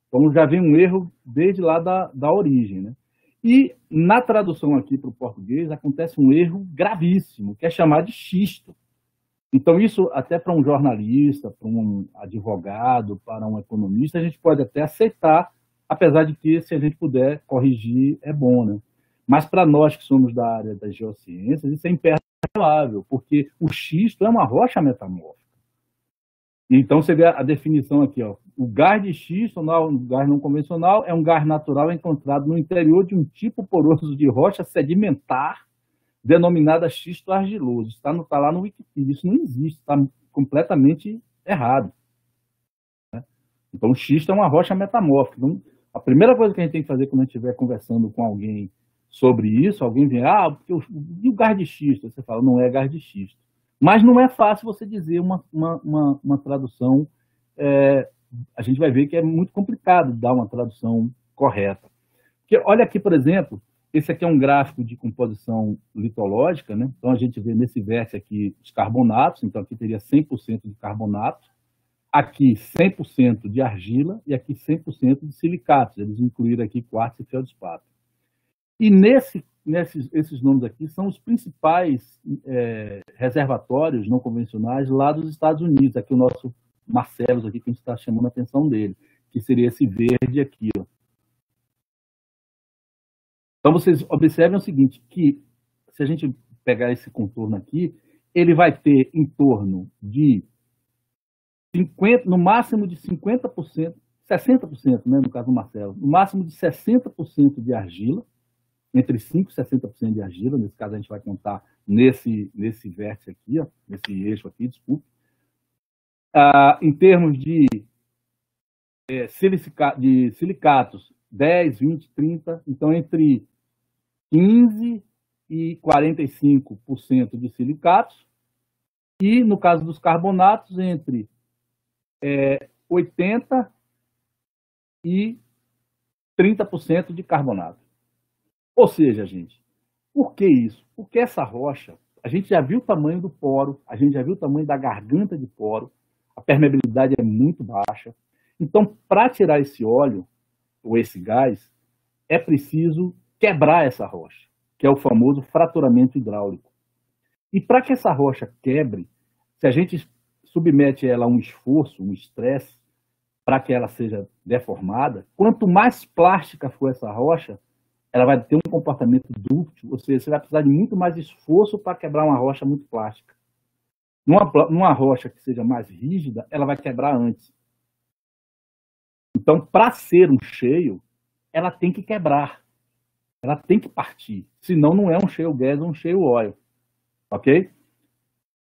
Então já vem um erro desde lá da origem, né? E na tradução aqui para o português acontece um erro gravíssimo, que é chamar de xisto. Então isso até para um jornalista, para um advogado, para um economista, a gente pode até aceitar, apesar de que se a gente puder corrigir é bom, né? Mas para nós que somos da área das geociências, isso é imperdoável, porque o xisto é uma rocha metamórfica. Então, você vê a definição aqui, ó. O gás de xisto, o gás não convencional, é um gás natural encontrado no interior de um tipo poroso de rocha sedimentar, denominada xisto argiloso. Está lá no Wikipedia. Isso não existe, está completamente errado, né? Então, o xisto é uma rocha metamórfica. Então, a primeira coisa que a gente tem que fazer quando a gente estiver conversando com alguém sobre isso, alguém vem, porque e o gás de xisto? Você fala, não é gás de xisto. Mas não é fácil você dizer uma tradução a gente vai ver que é muito complicado dar uma tradução correta. Porque olha aqui, por exemplo, esse aqui é um gráfico de composição litológica, né? Então a gente vê nesse vértice aqui os carbonatos, então aqui teria 100% de carbonato, aqui 100% de argila e aqui 100% de silicatos. Eles incluíram aqui quartzo e feldspato. E esses nomes aqui são os principais reservatórios não convencionais lá dos Estados Unidos. Aqui o nosso Marcellus, aqui, que a gente está chamando a atenção dele, que seria esse verde aqui. Ó. Então, vocês observem o seguinte, que se a gente pegar esse contorno aqui, ele vai ter em torno de 50%, no máximo de 50%, 60%, né, no caso do Marcellus, no máximo de 60% de argila, entre 5% e 60% de argila, nesse caso a gente vai contar nesse vértice aqui, ó, nesse eixo aqui, desculpe. Em termos de silicatos, 10, 20, 30, então entre 15% e 45% de silicatos, e no caso dos carbonatos, entre 80% e 30% de carbonato. Ou seja, gente, por que isso? Porque essa rocha, a gente já viu o tamanho do poro, a gente já viu o tamanho da garganta de poro, a permeabilidade é muito baixa. Então, para tirar esse óleo, ou esse gás, é preciso quebrar essa rocha, que é o famoso fraturamento hidráulico. E para que essa rocha quebre, se a gente submete ela a um esforço, um estresse, para que ela seja deformada, quanto mais plástica for essa rocha, ela vai ter um comportamento dúctil, ou seja, você vai precisar de muito mais esforço para quebrar uma rocha muito plástica. Numa rocha que seja mais rígida, ela vai quebrar antes. Então, para ser um shale, ela tem que quebrar. Ela tem que partir. Senão, não é um shale gas ou um shale oil. Ok?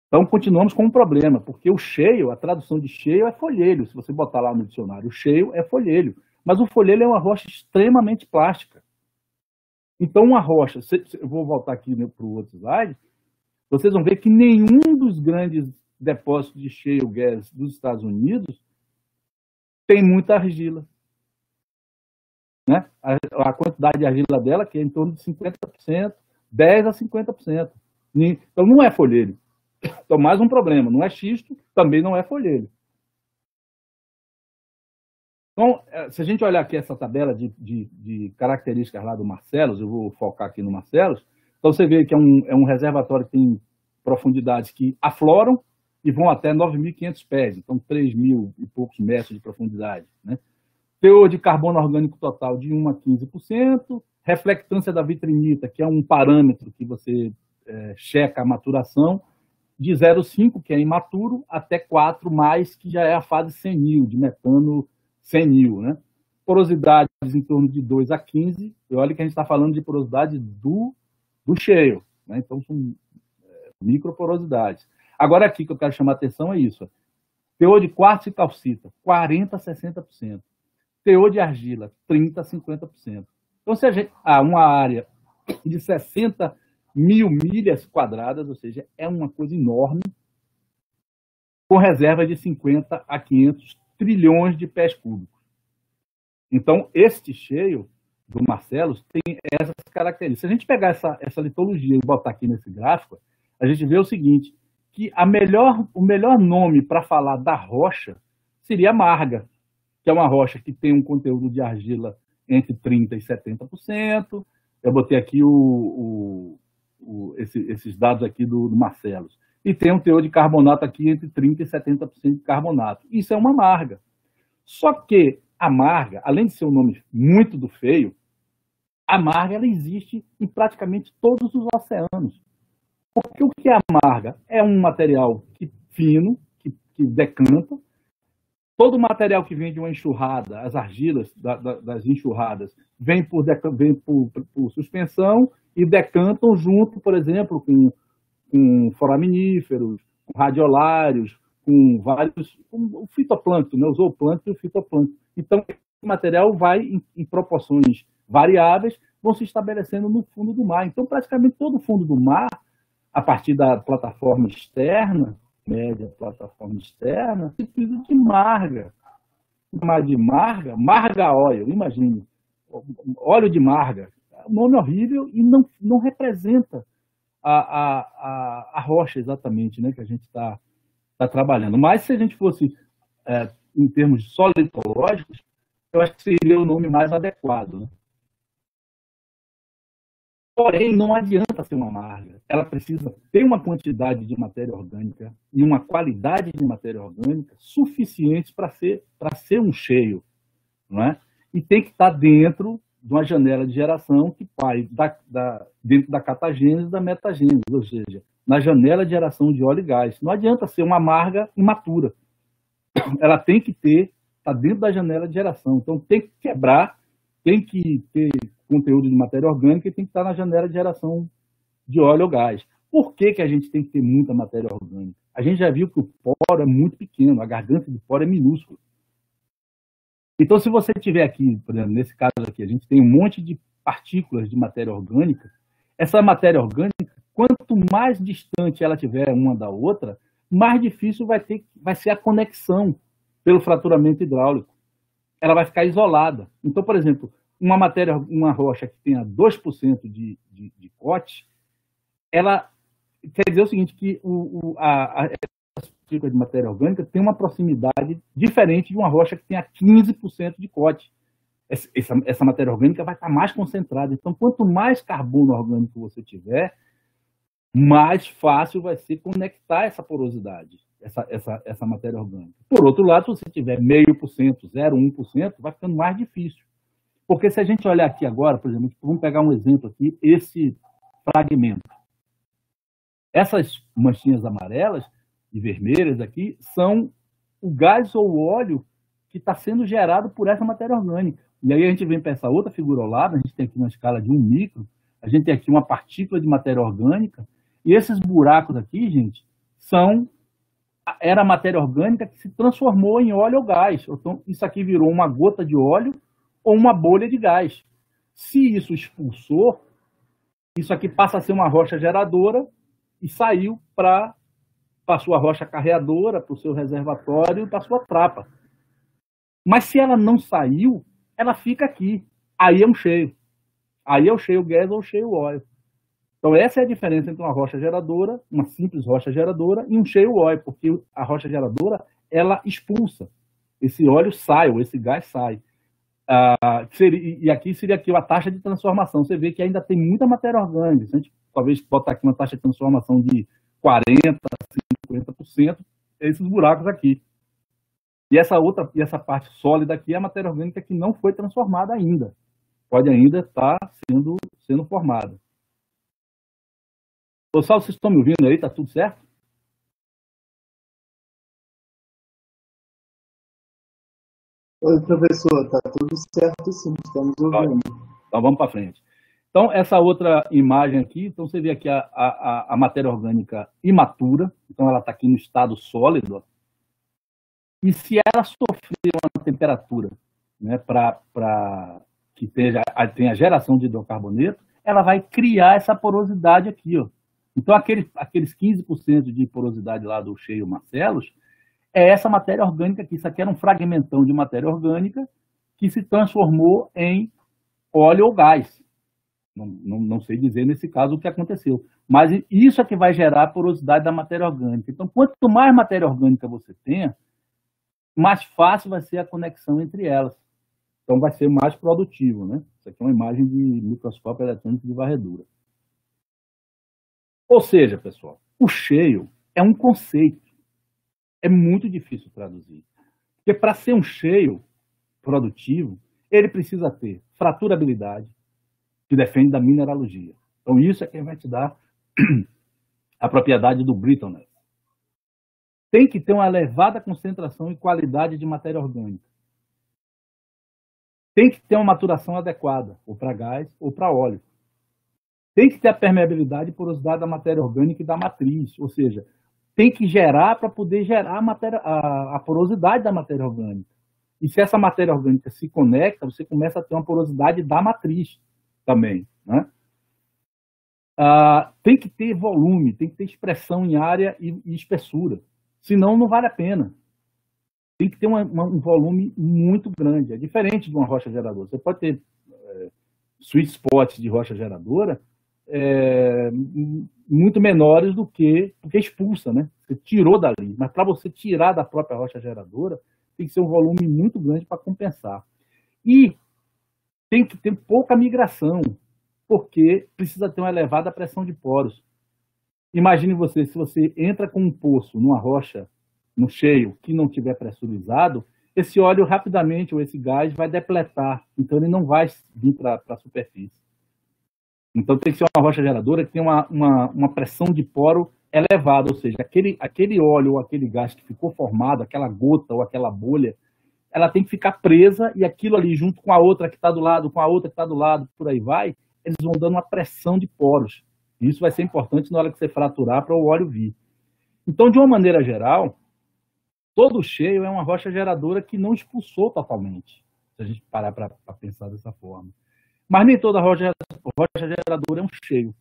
Então, continuamos com um problema, porque o shale, a tradução de shale é folhelho. Se você botar lá no dicionário, o shale é folhelho. Mas o folhelho é uma rocha extremamente plástica. Então, uma rocha, eu vou voltar aqui para o outro slide, vocês vão ver que nenhum dos grandes depósitos de shale gas dos Estados Unidos tem muita argila. Né? A quantidade de argila dela que é em torno de 50%, 10% a 50%. Então, não é folhelho. Então, mais um problema. Não é xisto, também não é folhelho. Então, se a gente olhar aqui essa tabela de características lá do Marcellus, eu vou focar aqui no Marcellus, então você vê que é um reservatório que tem profundidades que afloram e vão até 9.500 pés, então 3.000 e poucos metros de profundidade. Né? Teor de carbono orgânico total de 1 a 15%, reflectância da vitrinita, que é um parâmetro que você checa a maturação, de 0,5, que é imaturo, até 4 mais, que já é a fase senil, de metano senil, né? Porosidades em torno de 2 a 15, e olha que a gente está falando de porosidade do shale, né? Então são microporosidades. Agora aqui que eu quero chamar a atenção é isso, teor de quartzo e calcita, 40% a 60%, teor de argila, 30% a 50%. Então se a gente uma área de 60 mil milhas quadradas, ou seja, é uma coisa enorme, com reserva de 50 a 500 trilhões de pés cúbicos. Então, este shale do Marcellus tem essas características. Se a gente pegar essa litologia e botar aqui nesse gráfico, a gente vê o seguinte, que o melhor nome para falar da rocha seria marga, que é uma rocha que tem um conteúdo de argila entre 30% e 70%. Eu botei aqui esses dados aqui do Marcellus. E tem um teor de carbonato aqui entre 30% e 70% de carbonato. Isso é uma marga. Só que a marga, além de ser um nome muito do feio, a marga ela existe em praticamente todos os oceanos. Porque o que é a marga? É um material fino, que decanta. Todo o material que vem de uma enxurrada, as argilas das enxurradas, vem por suspensão e decantam junto, por exemplo, com foraminíferos, com radiolários, com o fitoplâncton, né? O zooplâncton e o fitoplâncton. Então, o material vai em proporções variáveis, vão se estabelecendo no fundo do mar. Então, praticamente todo o fundo do mar, a partir da plataforma externa, média plataforma externa, precisa de marga. chamar de marga, marga óleo, imagine, óleo de marga, é um nome horrível e não representa a rocha exatamente, né, que a gente está trabalhando. Mas se a gente fosse, em termos solitológicos, eu acho que seria o nome mais adequado, né? Porém, não adianta ser uma marga. Ela precisa ter uma quantidade de matéria orgânica e uma qualidade de matéria orgânica suficientes para ser um cheio, não é? E tem que estar dentro de uma janela de geração que vai dentro da catagênese e da metagênese, ou seja, na janela de geração de óleo e gás. Não adianta ser uma marga imatura. Ela tem que estar dentro da janela de geração. Então, tem que quebrar, tem que ter conteúdo de matéria orgânica e tem que estar na janela de geração de óleo ou gás. Por que a gente tem que ter muita matéria orgânica? A gente já viu que o poro é muito pequeno, a garganta do poro é minúscula. Então, se você tiver aqui, por exemplo, nesse caso aqui, a gente tem um monte de partículas de matéria orgânica. Essa matéria orgânica, quanto mais distante ela tiver uma da outra, mais difícil vai ser a conexão pelo fraturamento hidráulico. Ela vai ficar isolada. Então, por exemplo, uma rocha que tenha 2% de cote, ela quer dizer o seguinte, que essa partícula de matéria orgânica tem uma proximidade diferente de uma rocha que tenha 15% de cote. Essa matéria orgânica vai estar mais concentrada. Então, quanto mais carbono orgânico você tiver, mais fácil vai ser conectar essa porosidade, essa matéria orgânica. Por outro lado, se você tiver 0,5%, 0,1%, vai ficando mais difícil. Porque se a gente olhar aqui agora, por exemplo, vamos pegar um exemplo aqui, esse fragmento. Essas manchinhas amarelas e vermelhas aqui são o gás ou o óleo que está sendo gerado por essa matéria orgânica. E aí a gente vem para essa outra figura ao lado, a gente tem aqui uma escala de 1 micro, a gente tem aqui uma partícula de matéria orgânica, e esses buracos aqui, gente, era a matéria orgânica que se transformou em óleo ou gás. Então, isso aqui virou uma gota de óleo ou uma bolha de gás. Se isso expulsou, isso aqui passa a ser uma rocha geradora e saiu para a sua rocha carreadora, para o seu reservatório e para a sua trapa. Mas se ela não saiu, ela fica aqui. Aí é um cheio. Aí é o cheio gás ou o cheio óleo. Então essa é a diferença entre uma rocha geradora, uma simples rocha geradora, e um cheio óleo, porque a rocha geradora, ela expulsa. Esse óleo sai, ou esse gás sai. E aqui seria aqui a taxa de transformação. Você vê que ainda tem muita matéria orgânica. Se a gente talvez botar aqui uma taxa de transformação de 40%, 50%, esses buracos aqui. E essa parte sólida aqui é a matéria orgânica que não foi transformada ainda. Pode ainda estar sendo formada. Pessoal, vocês estão me ouvindo aí? Está tudo certo? Oi, professor, está tudo certo sim, estamos ouvindo. Então vamos para frente. Então, essa outra imagem aqui, então você vê aqui a matéria orgânica imatura, então ela está aqui no estado sólido, e se ela sofrer uma temperatura, né, que tenha geração de hidrocarboneto, ela vai criar essa porosidade aqui, ó. Então, aqueles 15% de porosidade lá do cheio Marcelos, é essa matéria orgânica aqui. Isso aqui era um fragmentão de matéria orgânica que se transformou em óleo ou gás. Não sei dizer nesse caso o que aconteceu. Mas isso é que vai gerar a porosidade da matéria orgânica. Então, quanto mais matéria orgânica você tenha, mais fácil vai ser a conexão entre elas. Então, vai ser mais produtivo, né? Isso aqui é uma imagem de microscópio eletrônico de varredura. Ou seja, pessoal, o cheio é um conceito. É muito difícil traduzir. Porque para ser um cheio produtivo, ele precisa ter fraturabilidade, que depende da mineralogia. Então, isso é quem vai te dar a propriedade do brittleness. Tem que ter uma elevada concentração e qualidade de matéria orgânica. Tem que ter uma maturação adequada, ou para gás ou para óleo. Tem que ter a permeabilidade e porosidade da matéria orgânica e da matriz, ou seja, tem que gerar para poder gerar a porosidade da matéria orgânica. E se essa matéria orgânica se conecta, você começa a ter uma porosidade da matriz também, né? Tem que ter volume, tem que ter expressão em área e espessura, senão não vale a pena. tem que ter um volume muito grande. É diferente de uma rocha geradora. Você pode ter sweet spots de rocha geradora muito menores do que porque expulsa, né? Você tirou dali. Mas para você tirar da própria rocha geradora, tem que ser um volume muito grande para compensar. E tem que ter pouca migração, porque precisa ter uma elevada pressão de poros. Imagine você, se você entra com um poço numa rocha, no cheio, que não tiver pressurizado, esse óleo rapidamente, ou esse gás, vai depletar. Então, ele não vai vir para a superfície. Então, tem que ser uma rocha geradora que tem uma pressão de poro elevada, ou seja, aquele óleo ou aquele gás que ficou formado, aquela gota ou aquela bolha, ela tem que ficar presa e aquilo ali, junto com a outra que está do lado, com a outra que está do lado, por aí vai, eles vão dando uma pressão de poros. Isso vai ser importante na hora que você fraturar para o óleo vir. Então, de uma maneira geral, todo cheio é uma rocha geradora que não expulsou totalmente, se a gente parar para pensar dessa forma. Mas nem toda rocha geradora é um cheio.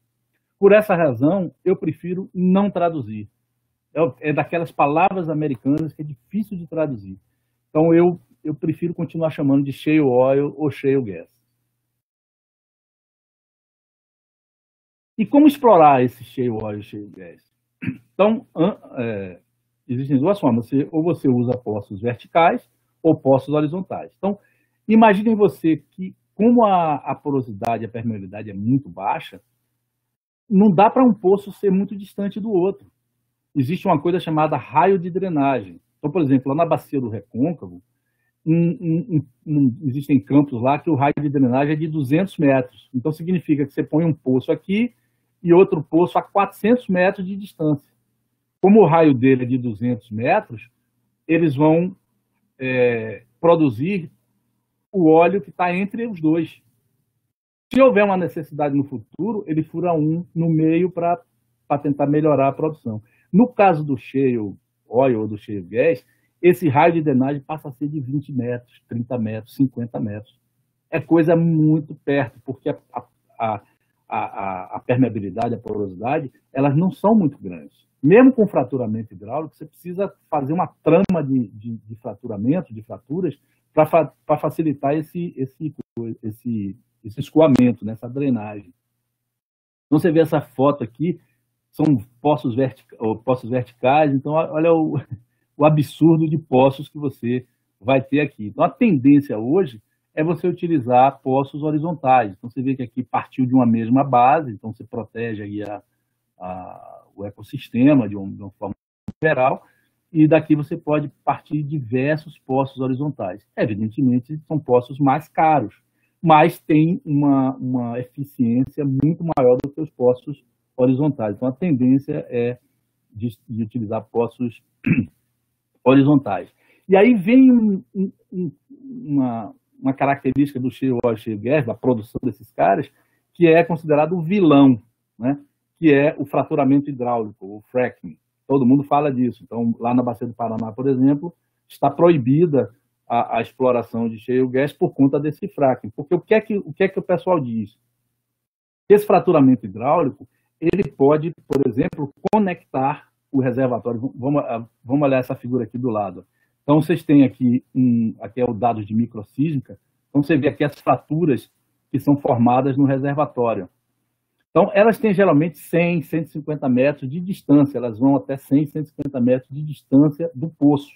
Por essa razão, eu prefiro não traduzir. É daquelas palavras americanas que é difícil de traduzir. Então, eu prefiro continuar chamando de shale oil ou shale gas. E como explorar esse shale oil e shale gas? Então, existem duas formas. Ou você usa poços verticais ou poços horizontais. Então, imaginem você que, como a porosidade, a permeabilidade é muito baixa, não dá para um poço ser muito distante do outro. Existe uma coisa chamada raio de drenagem. Então, por exemplo, lá na bacia do Recôncavo, existem campos lá que o raio de drenagem é de 200 metros. Então, significa que você põe um poço aqui e outro poço a 400 metros de distância. Como o raio dele é de 200 metros, eles vão produzir o óleo que está entre os dois. Se houver uma necessidade no futuro, ele fura um no meio para tentar melhorar a produção. No caso do shale oil ou do shale gas, esse raio de drenagem passa a ser de 20 metros, 30 metros, 50 metros. É coisa muito perto, porque a permeabilidade, a porosidade, elas não são muito grandes. Mesmo com fraturamento hidráulico, você precisa fazer uma trama de fraturamento, de fraturas, para facilitar esse escoamento, né, essa drenagem. Então, você vê essa foto aqui, são poços verticais, então olha o absurdo de poços que você vai ter aqui. Então, a tendência hoje é você utilizar poços horizontais. Então, você vê que aqui partiu de uma mesma base, então você protege aí o ecossistema de uma forma geral, e daqui você pode partir diversos poços horizontais. Evidentemente, são poços mais caros, mas tem uma eficiência muito maior do que os poços horizontais. Então, a tendência é de utilizar poços horizontais. E aí vem uma característica do shale oil e shale gas, da produção desses caras, que é considerado o vilão, né? Que é o fraturamento hidráulico, o fracking. Todo mundo fala disso. Então, lá na Bacia do Paraná, por exemplo, está proibida a exploração de shale gas por conta desse fracking. Porque o que é que o pessoal diz? Esse fraturamento hidráulico, ele pode, por exemplo, conectar o reservatório. Vamos olhar essa figura aqui do lado. Então, vocês têm aqui é o dado de microsísmica. Então, você vê aqui as fraturas que são formadas no reservatório. Então, elas têm geralmente 100, 150 metros de distância. Elas vão até 100, 150 metros de distância do poço.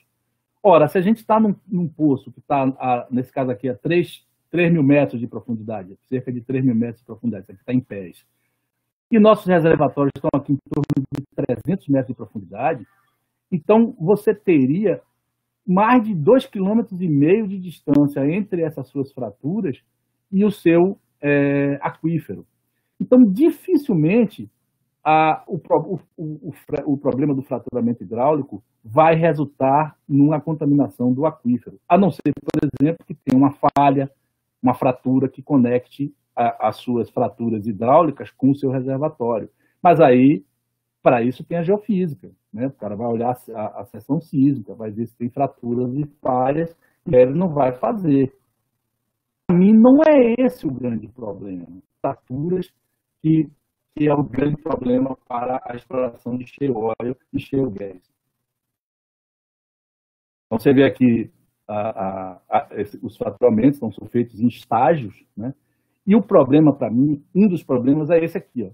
Ora, se a gente está num poço que está, nesse caso aqui, a 3 mil metros de profundidade, cerca de 3 mil metros de profundidade, isso aqui está em pés, e nossos reservatórios estão aqui em torno de 300 metros de profundidade, então você teria mais de 2,5 km de distância entre essas suas fraturas e o seu aquífero. Então, dificilmente, o problema do fraturamento hidráulico vai resultar numa contaminação do aquífero, a não ser, por exemplo, que tenha uma falha, uma fratura que conecte as suas fraturas hidráulicas com o seu reservatório. Mas aí, para isso, tem a geofísica, né? O cara vai olhar a seção sísmica, vai ver se tem fraturas e falhas, e ele não vai fazer. Para mim, não é esse o grande problema. Fraturas que é o grande problema para a exploração de shale oil e shale gas. Então, você vê aqui os fraturamentos são feitos em estágios, né? E o problema, para mim, um dos problemas é esse aqui, ó.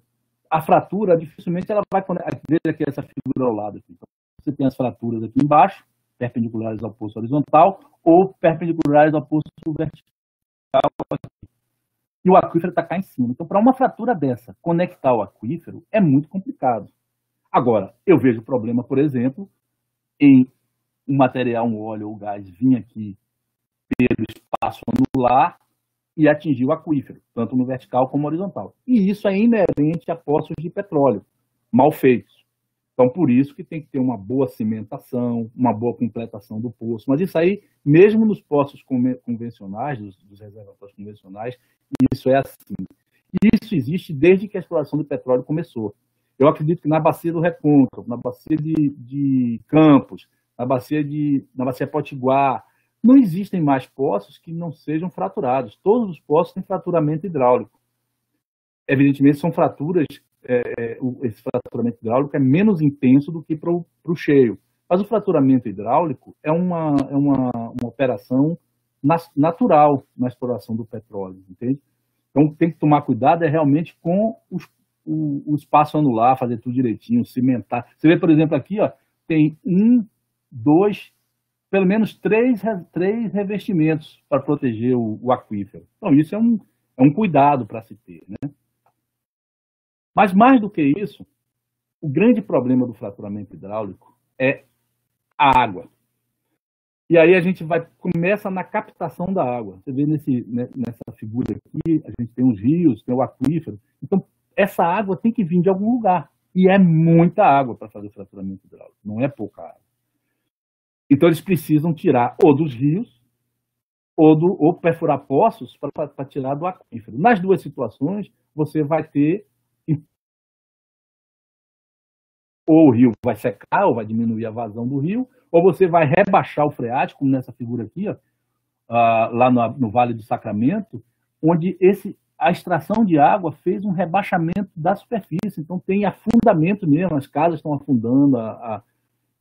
A fratura, dificilmente, ela vai... Veja aqui essa figura ao lado. Aqui. Então, você tem as fraturas aqui embaixo, perpendiculares ao poço horizontal, ou perpendiculares ao poço vertical. E o aquífero está cá em cima. Então, para uma fratura dessa, conectar o aquífero é muito complicado. Agora, eu vejo o problema, por exemplo, em um material, um óleo ou gás vir aqui pelo espaço anular e atingir o aquífero, tanto no vertical como no horizontal. E isso é inerente a poços de petróleo, mal feitos. Então, por isso que tem que ter uma boa cimentação, uma boa completação do poço. Mas isso aí, mesmo nos poços convencionais, dos reservatórios convencionais, isso é assim. E isso existe desde que a exploração do petróleo começou. Eu acredito que na bacia do Recôncavo, na bacia de Campos, na bacia Potiguar, não existem mais poços que não sejam fraturados. Todos os poços têm fraturamento hidráulico. Evidentemente, são fraturas, esse fraturamento hidráulico é menos intenso do que para o cheio. Mas o fraturamento hidráulico é uma operação natural na exploração do petróleo, entende? Então, tem que tomar cuidado realmente com o espaço anular, fazer tudo direitinho, cimentar. Você vê, por exemplo, aqui, ó, tem 1, 2, pelo menos 3 revestimentos para proteger o aquífero. Então, isso é um cuidado para se ter, né? Mas, mais do que isso, o grande problema do fraturamento hidráulico é a água. E aí a gente começa na captação da água. Você vê nessa figura aqui, a gente tem os rios, tem o aquífero. Então, essa água tem que vir de algum lugar. E é muita água para fazer o fraturamento hidráulico, não é pouca água. Então, eles precisam tirar ou dos rios, ou perfurar poços para tirar do aquífero. Nas duas situações, você vai ter... Ou o rio vai secar, ou vai diminuir a vazão do rio, ou você vai rebaixar o freático, como nessa figura aqui, ó, lá no Vale do Sacramento, onde a extração de água fez um rebaixamento da superfície. Então, tem afundamento mesmo, as casas estão afundando,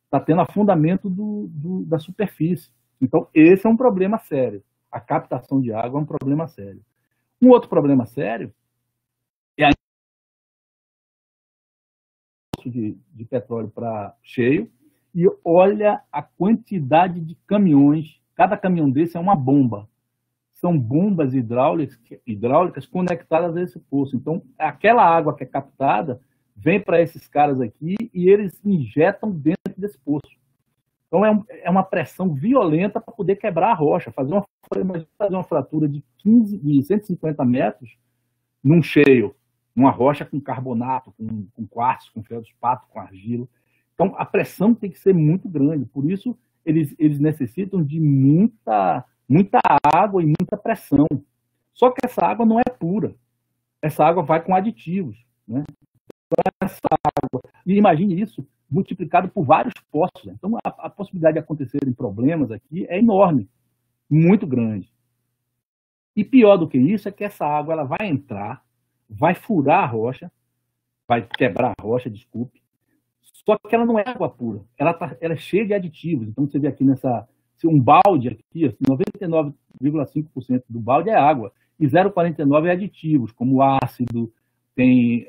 está tendo afundamento da superfície. Então, esse é um problema sério. A captação de água é um problema sério. Um outro problema sério é a de petróleo para cheio, e olha a quantidade de caminhões. Cada caminhão desse é uma bomba. São bombas hidráulicas conectadas a esse poço. Então, aquela água que é captada vem para esses caras aqui e eles injetam dentro desse poço. Então, é uma pressão violenta para poder quebrar a rocha. Fazer uma fratura de 150 metros num cheio, uma rocha com carbonato, com quartzo, com feldspato, com argila. Então, a pressão tem que ser muito grande. Por isso, eles necessitam de muita água e muita pressão. Só que essa água não é pura. Essa água vai com aditivos, né? Então, essa água... E imagine isso multiplicado por vários poços. Né? Então, a possibilidade de acontecerem problemas aqui é enorme, muito grande. E pior do que isso é que essa água ela vai entrar, vai furar a rocha, vai quebrar a rocha, desculpe, só que ela não é água pura, ela é cheia de aditivos. Então, você vê aqui um balde aqui, 99,5% do balde é água, e 0,49% é aditivos, como ácido, tem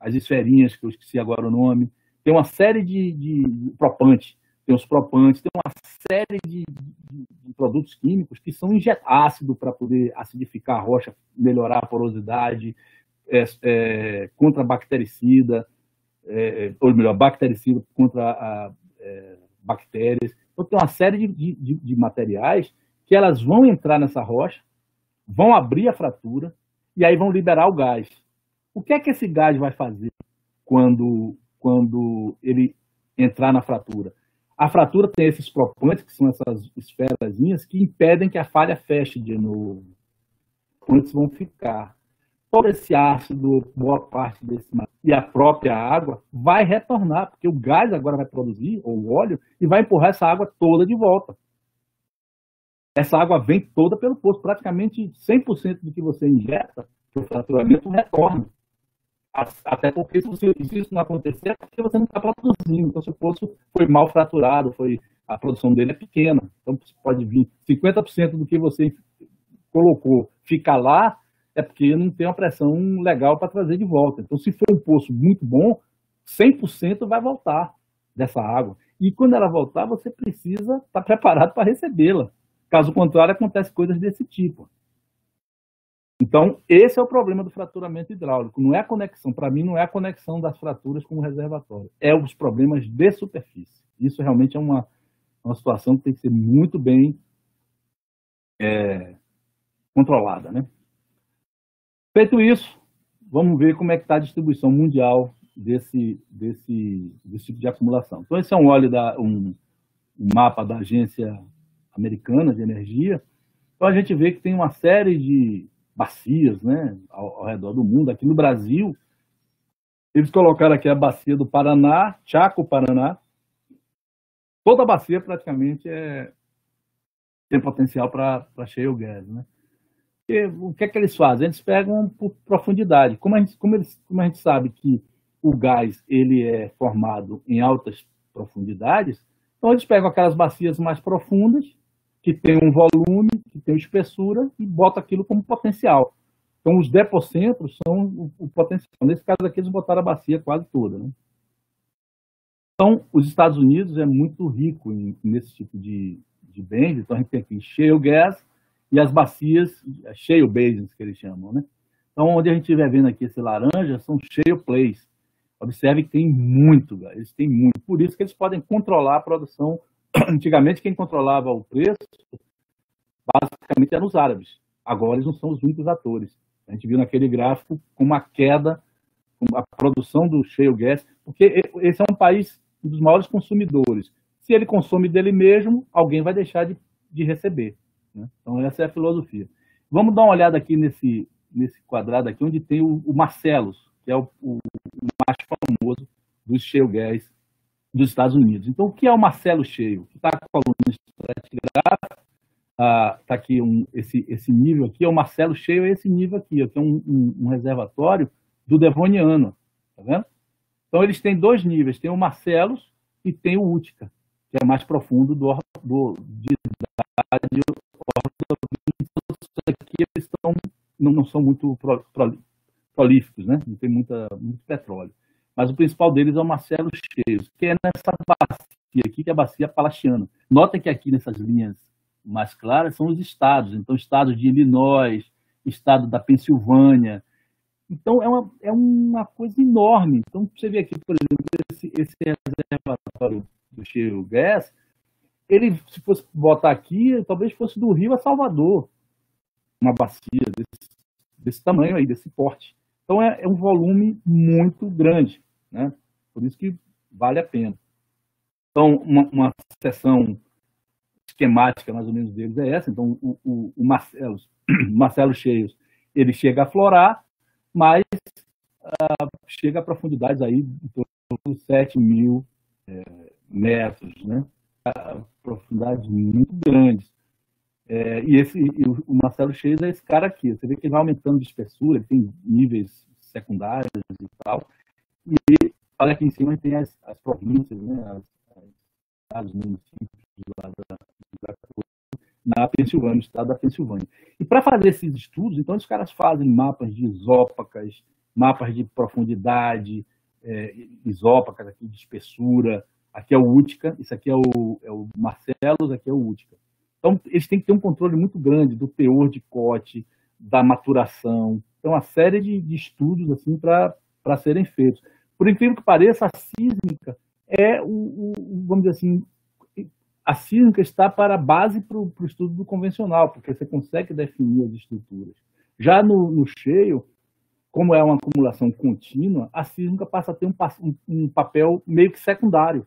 as esferinhas, que eu esqueci agora o nome, tem uma série de propantes, tem os propantes, tem uma série de produtos químicos que são ácido para poder acidificar a rocha, melhorar a porosidade, contra bactericida, ou melhor, bactericida contra bactérias. Então, tem uma série de materiais que elas vão entrar nessa rocha, vão abrir a fratura e aí vão liberar o gás. O que é que esse gás vai fazer quando ele entrar na fratura? A fratura tem esses propantes, que são essas esferazinhas, que impedem que a falha feche de novo. Os vão ficar. Todo esse ácido, boa parte desse e a própria água vai retornar, porque o gás agora vai produzir, ou o óleo, e vai empurrar essa água toda de volta. Essa água vem toda pelo poço. Praticamente 100% do que você injeta, o fraturamento retorna. Até porque se isso não acontecer, é porque você não está produzindo. Então, se o poço foi mal fraturado, a produção dele é pequena. Então, pode vir 50% do que você colocou ficar lá, é porque não tem uma pressão legal para trazer de volta. Então, se for um poço muito bom, 100% vai voltar dessa água. E quando ela voltar, você precisa estar preparado para recebê-la. Caso contrário, acontecem coisas desse tipo. Então, esse é o problema do fraturamento hidráulico. Não é a conexão, para mim, não é a conexão das fraturas com o reservatório. É os problemas de superfície. Isso realmente é uma situação que tem que ser muito bem controlada, né? Feito isso, vamos ver como é que está a distribuição mundial desse tipo de acumulação. Então, esse é um mapa da Agência Americana de Energia. Então, a gente vê que tem uma série de bacias, né, ao redor do mundo. Aqui no Brasil, eles colocaram aqui a bacia do Paraná, Chaco, Paraná. Toda a bacia praticamente tem potencial para shale gas, né? E o que é que eles fazem? Eles pegam por profundidade. Como a gente sabe que o gás ele é formado em altas profundidades, então eles pegam aquelas bacias mais profundas, que tem um volume, que tem espessura, e botam aquilo como potencial. Então, os depocentros são o potencial. Nesse caso aqui, eles botaram a bacia quase toda, né? Então, os Estados Unidos é muito rico nesse tipo de bens. Então, a gente tem aqui shale gas e as bacias, shale basins, que eles chamam, né? Então, onde a gente estiver vendo aqui esse laranja, são shale plays. Observe que tem muito, gás, eles têm muito. Por isso que eles podem controlar a produção. Antigamente, quem controlava o preço, basicamente, eram os árabes. Agora, eles não são os únicos atores. A gente viu naquele gráfico com uma queda, com a produção do shale gas, porque esse é um país dos maiores consumidores. Se ele consome dele mesmo, alguém vai deixar de receber, né? Então, essa é a filosofia. Vamos dar uma olhada aqui nesse quadrado aqui, onde tem o Marcellus, que é o mais famoso dos shale gas dos Estados Unidos. Então, o que é o Marcellus Shale? Que está com a coluna estratigráfica, está aqui esse nível aqui, é o Marcellus Shale, é esse nível aqui, que é um reservatório do Devoniano, tá vendo? Então, eles têm dois níveis, tem o Marcellus e tem o Utica, que é mais profundo de idade aqui eles não são muito prolíficos, né? Não tem muito petróleo. Mas o principal deles é o Marcellus Shale, que é nessa bacia aqui, que é a bacia Palachiana. Notem que aqui nessas linhas mais claras são os estados. Então, estados de Illinois, estado da Pensilvânia. Então, é uma coisa enorme. Então, você vê aqui, por exemplo, esse reservatório do shale gas, ele, se fosse botar aqui, talvez fosse do Rio a Salvador, uma bacia desse tamanho aí, desse porte. Então, é um volume muito grande, né? Por isso que vale a pena. Então, uma seção esquemática, mais ou menos, deles é essa. Então, o Marcellus Shale, ele chega a florar, mas chega a profundidades aí de torno de 7.000 metros, né? Profundidades muito grandes. O Marcellus Shale é esse cara aqui. Você vê que ele vai aumentando de espessura, ele tem níveis secundários e tal. E olha aqui em cima tem as províncias, né? Os municípios lá na Pensilvânia, no estado da Pensilvânia. E para fazer esses estudos, então, os caras fazem mapas de isópacas, mapas de profundidade, isópacas aqui de espessura. Aqui é o Utica, isso aqui é o Marcellus, aqui é o Utica. Então, eles têm que ter um controle muito grande do teor de cote, da maturação. Então, uma série de estudos assim, para serem feitos. Por incrível que pareça, a sísmica vamos dizer assim, a sísmica está para a base para o estudo do convencional, porque você consegue definir as estruturas. Já no shale, como é uma acumulação contínua, a sísmica passa a ter um papel meio que secundário,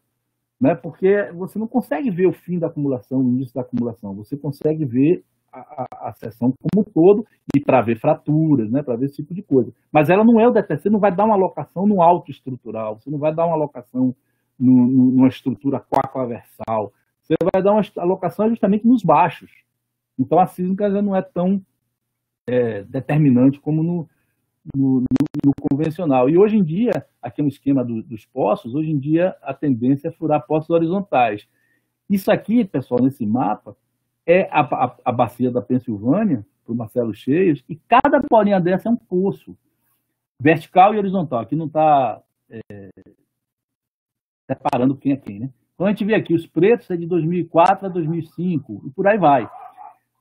né? Porque você não consegue ver o fim da acumulação, o início da acumulação, você consegue ver a seção como um todo e para ver fraturas, né? Para ver esse tipo de coisa. Mas ela não é o determinante, você não vai dar uma alocação no alto estrutural, você não vai dar uma alocação numa estrutura quaquaversal, você vai dar uma alocação justamente nos baixos. Então a sísmica já não é tão determinante como no convencional. E hoje em dia, aqui no esquema dos poços, hoje em dia a tendência é furar poços horizontais. Isso aqui, pessoal, nesse mapa, é a bacia da Pensilvânia, para o Marcelo Cheios, e cada bolinha dessa é um poço, vertical e horizontal. Aqui não está separando quem é quem, né? Então a gente vê aqui, os pretos é de 2004 a 2005, e por aí vai.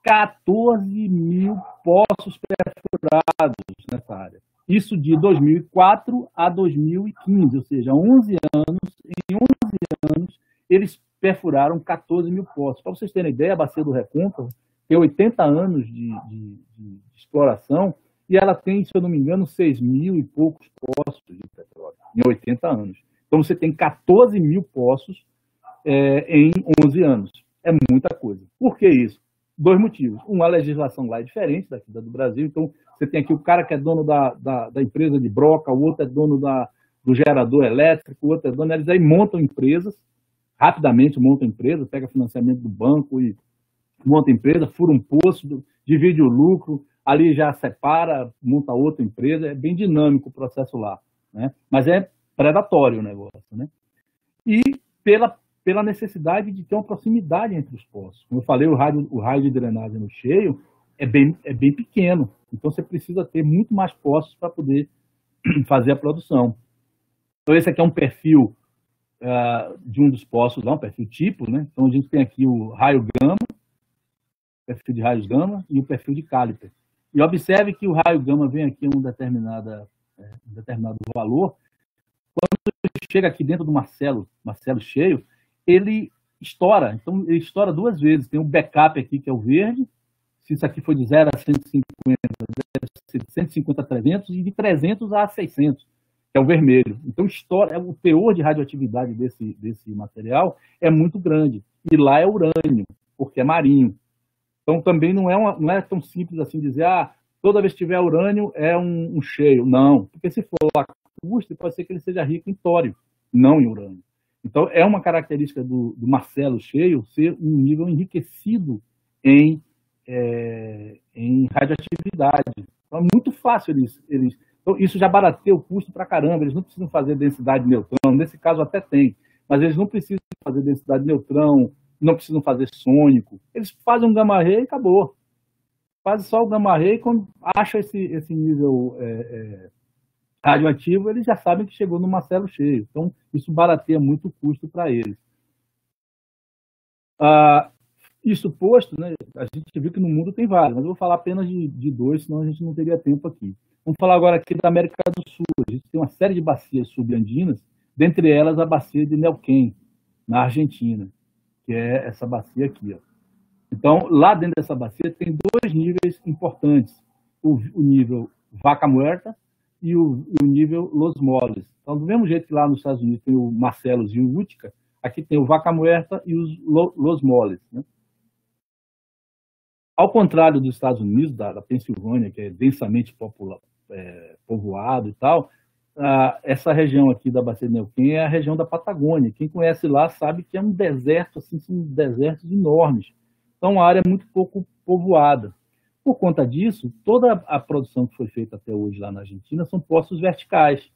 14 mil poços perfurados nessa área. Isso de 2004 a 2015, ou seja, 11 anos, em 11 anos, eles perfuraram 14 mil poços. Para vocês terem ideia, a Bacia do Recôncavo tem 80 anos de exploração e ela tem, se eu não me engano, 6 mil e poucos poços de petróleo em 80 anos. Então você tem 14 mil poços em 11 anos. É muita coisa. Por que isso? Dois motivos. Um, a legislação lá é diferente daqui da do Brasil. Então você tem aqui o cara que é dono da empresa de broca, o outro é dono do gerador elétrico, o outro é dono. Eles aí montam empresas, rapidamente montam empresa, pega financiamento do banco e monta empresa, fura um poço, divide o lucro, ali já separa, monta outra empresa. É bem dinâmico o processo lá, né? Mas é predatório o negócio, né? E pela necessidade de ter uma proximidade entre os poços. Como eu falei, o raio de drenagem no Cheio é bem pequeno, então você precisa ter muito mais poços para poder fazer a produção. Então esse aqui é um perfil de um dos poços lá, um perfil tipo, né? Então a gente tem aqui o raio gama, perfil de raios gama e o perfil de Caliper. E observe que o raio gama vem aqui em um determinado valor. Quando chega aqui dentro do Marcelo Cheio, ele estoura. Então, ele estoura duas vezes. Tem um backup aqui, que é o verde. Se isso aqui for de 0 a 150, deve ser de 150 a 300, e de 300 a 600, que é o vermelho. Então, estoura. O teor de radioatividade desse material é muito grande. E lá é urânio, porque é marinho. Então, também não é tão simples assim dizer, toda vez que tiver urânio é um cheio. Não, porque se for lacustre, pode ser que ele seja rico em tório, não em urânio. Então, é uma característica do Marcelo Cheio ser um nível enriquecido em radioatividade. Então, é muito fácil então, isso já barateia o custo para caramba. Eles não precisam fazer densidade de neutrão, nesse caso até tem, mas eles não precisam fazer densidade de neutrão, não precisam fazer sônico. Eles fazem um gama-ray e acabou. Fazem só o gama-ray, quando acha esse nível radioativo, eles já sabem que chegou no Marcelo Cheio. Então, isso barateia muito o custo para eles. Isso posto, né, a gente viu que no mundo tem vários, mas eu vou falar apenas de dois, senão a gente não teria tempo aqui. Vamos falar agora aqui da América do Sul. A gente tem uma série de bacias subandinas, dentre elas a bacia de Neuquén, na Argentina, que é essa bacia aqui, ó. Então, lá dentro dessa bacia tem dois níveis importantes. O nível Vaca Muerta e o nível Los Moles. Então, do mesmo jeito que lá nos Estados Unidos tem o Marcellus e o Utica, aqui tem o Vaca Muerta e os Los Moles, né? Ao contrário dos Estados Unidos, da Pensilvânia, que é densamente povoado e tal, essa região aqui da Bacia de Neuquén é a região da Patagônia. Quem conhece lá sabe que é um deserto, assim, são desertos enormes. Então, a área é muito pouco povoada. Por conta disso, toda a produção que foi feita até hoje lá na Argentina são poços verticais.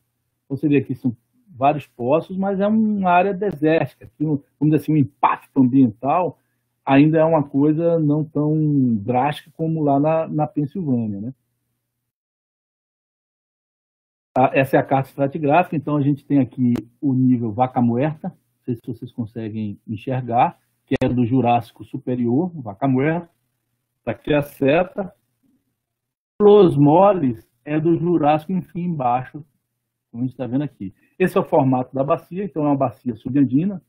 Você vê aqui são vários poços, mas é uma área desértica. Aqui, vamos dizer assim, o impacto ambiental ainda é uma coisa não tão drástica como lá na Pensilvânia, né? Essa é a carta estratigráfica. Então, a gente tem aqui o nível Vaca Muerta, não sei se vocês conseguem enxergar, que é do Jurássico Superior, Vaca Muerta. Aqui a seta. Los Moles é do Jurássico, enfim, embaixo, como a gente está vendo aqui. Esse é o formato da bacia, então é uma bacia subandina.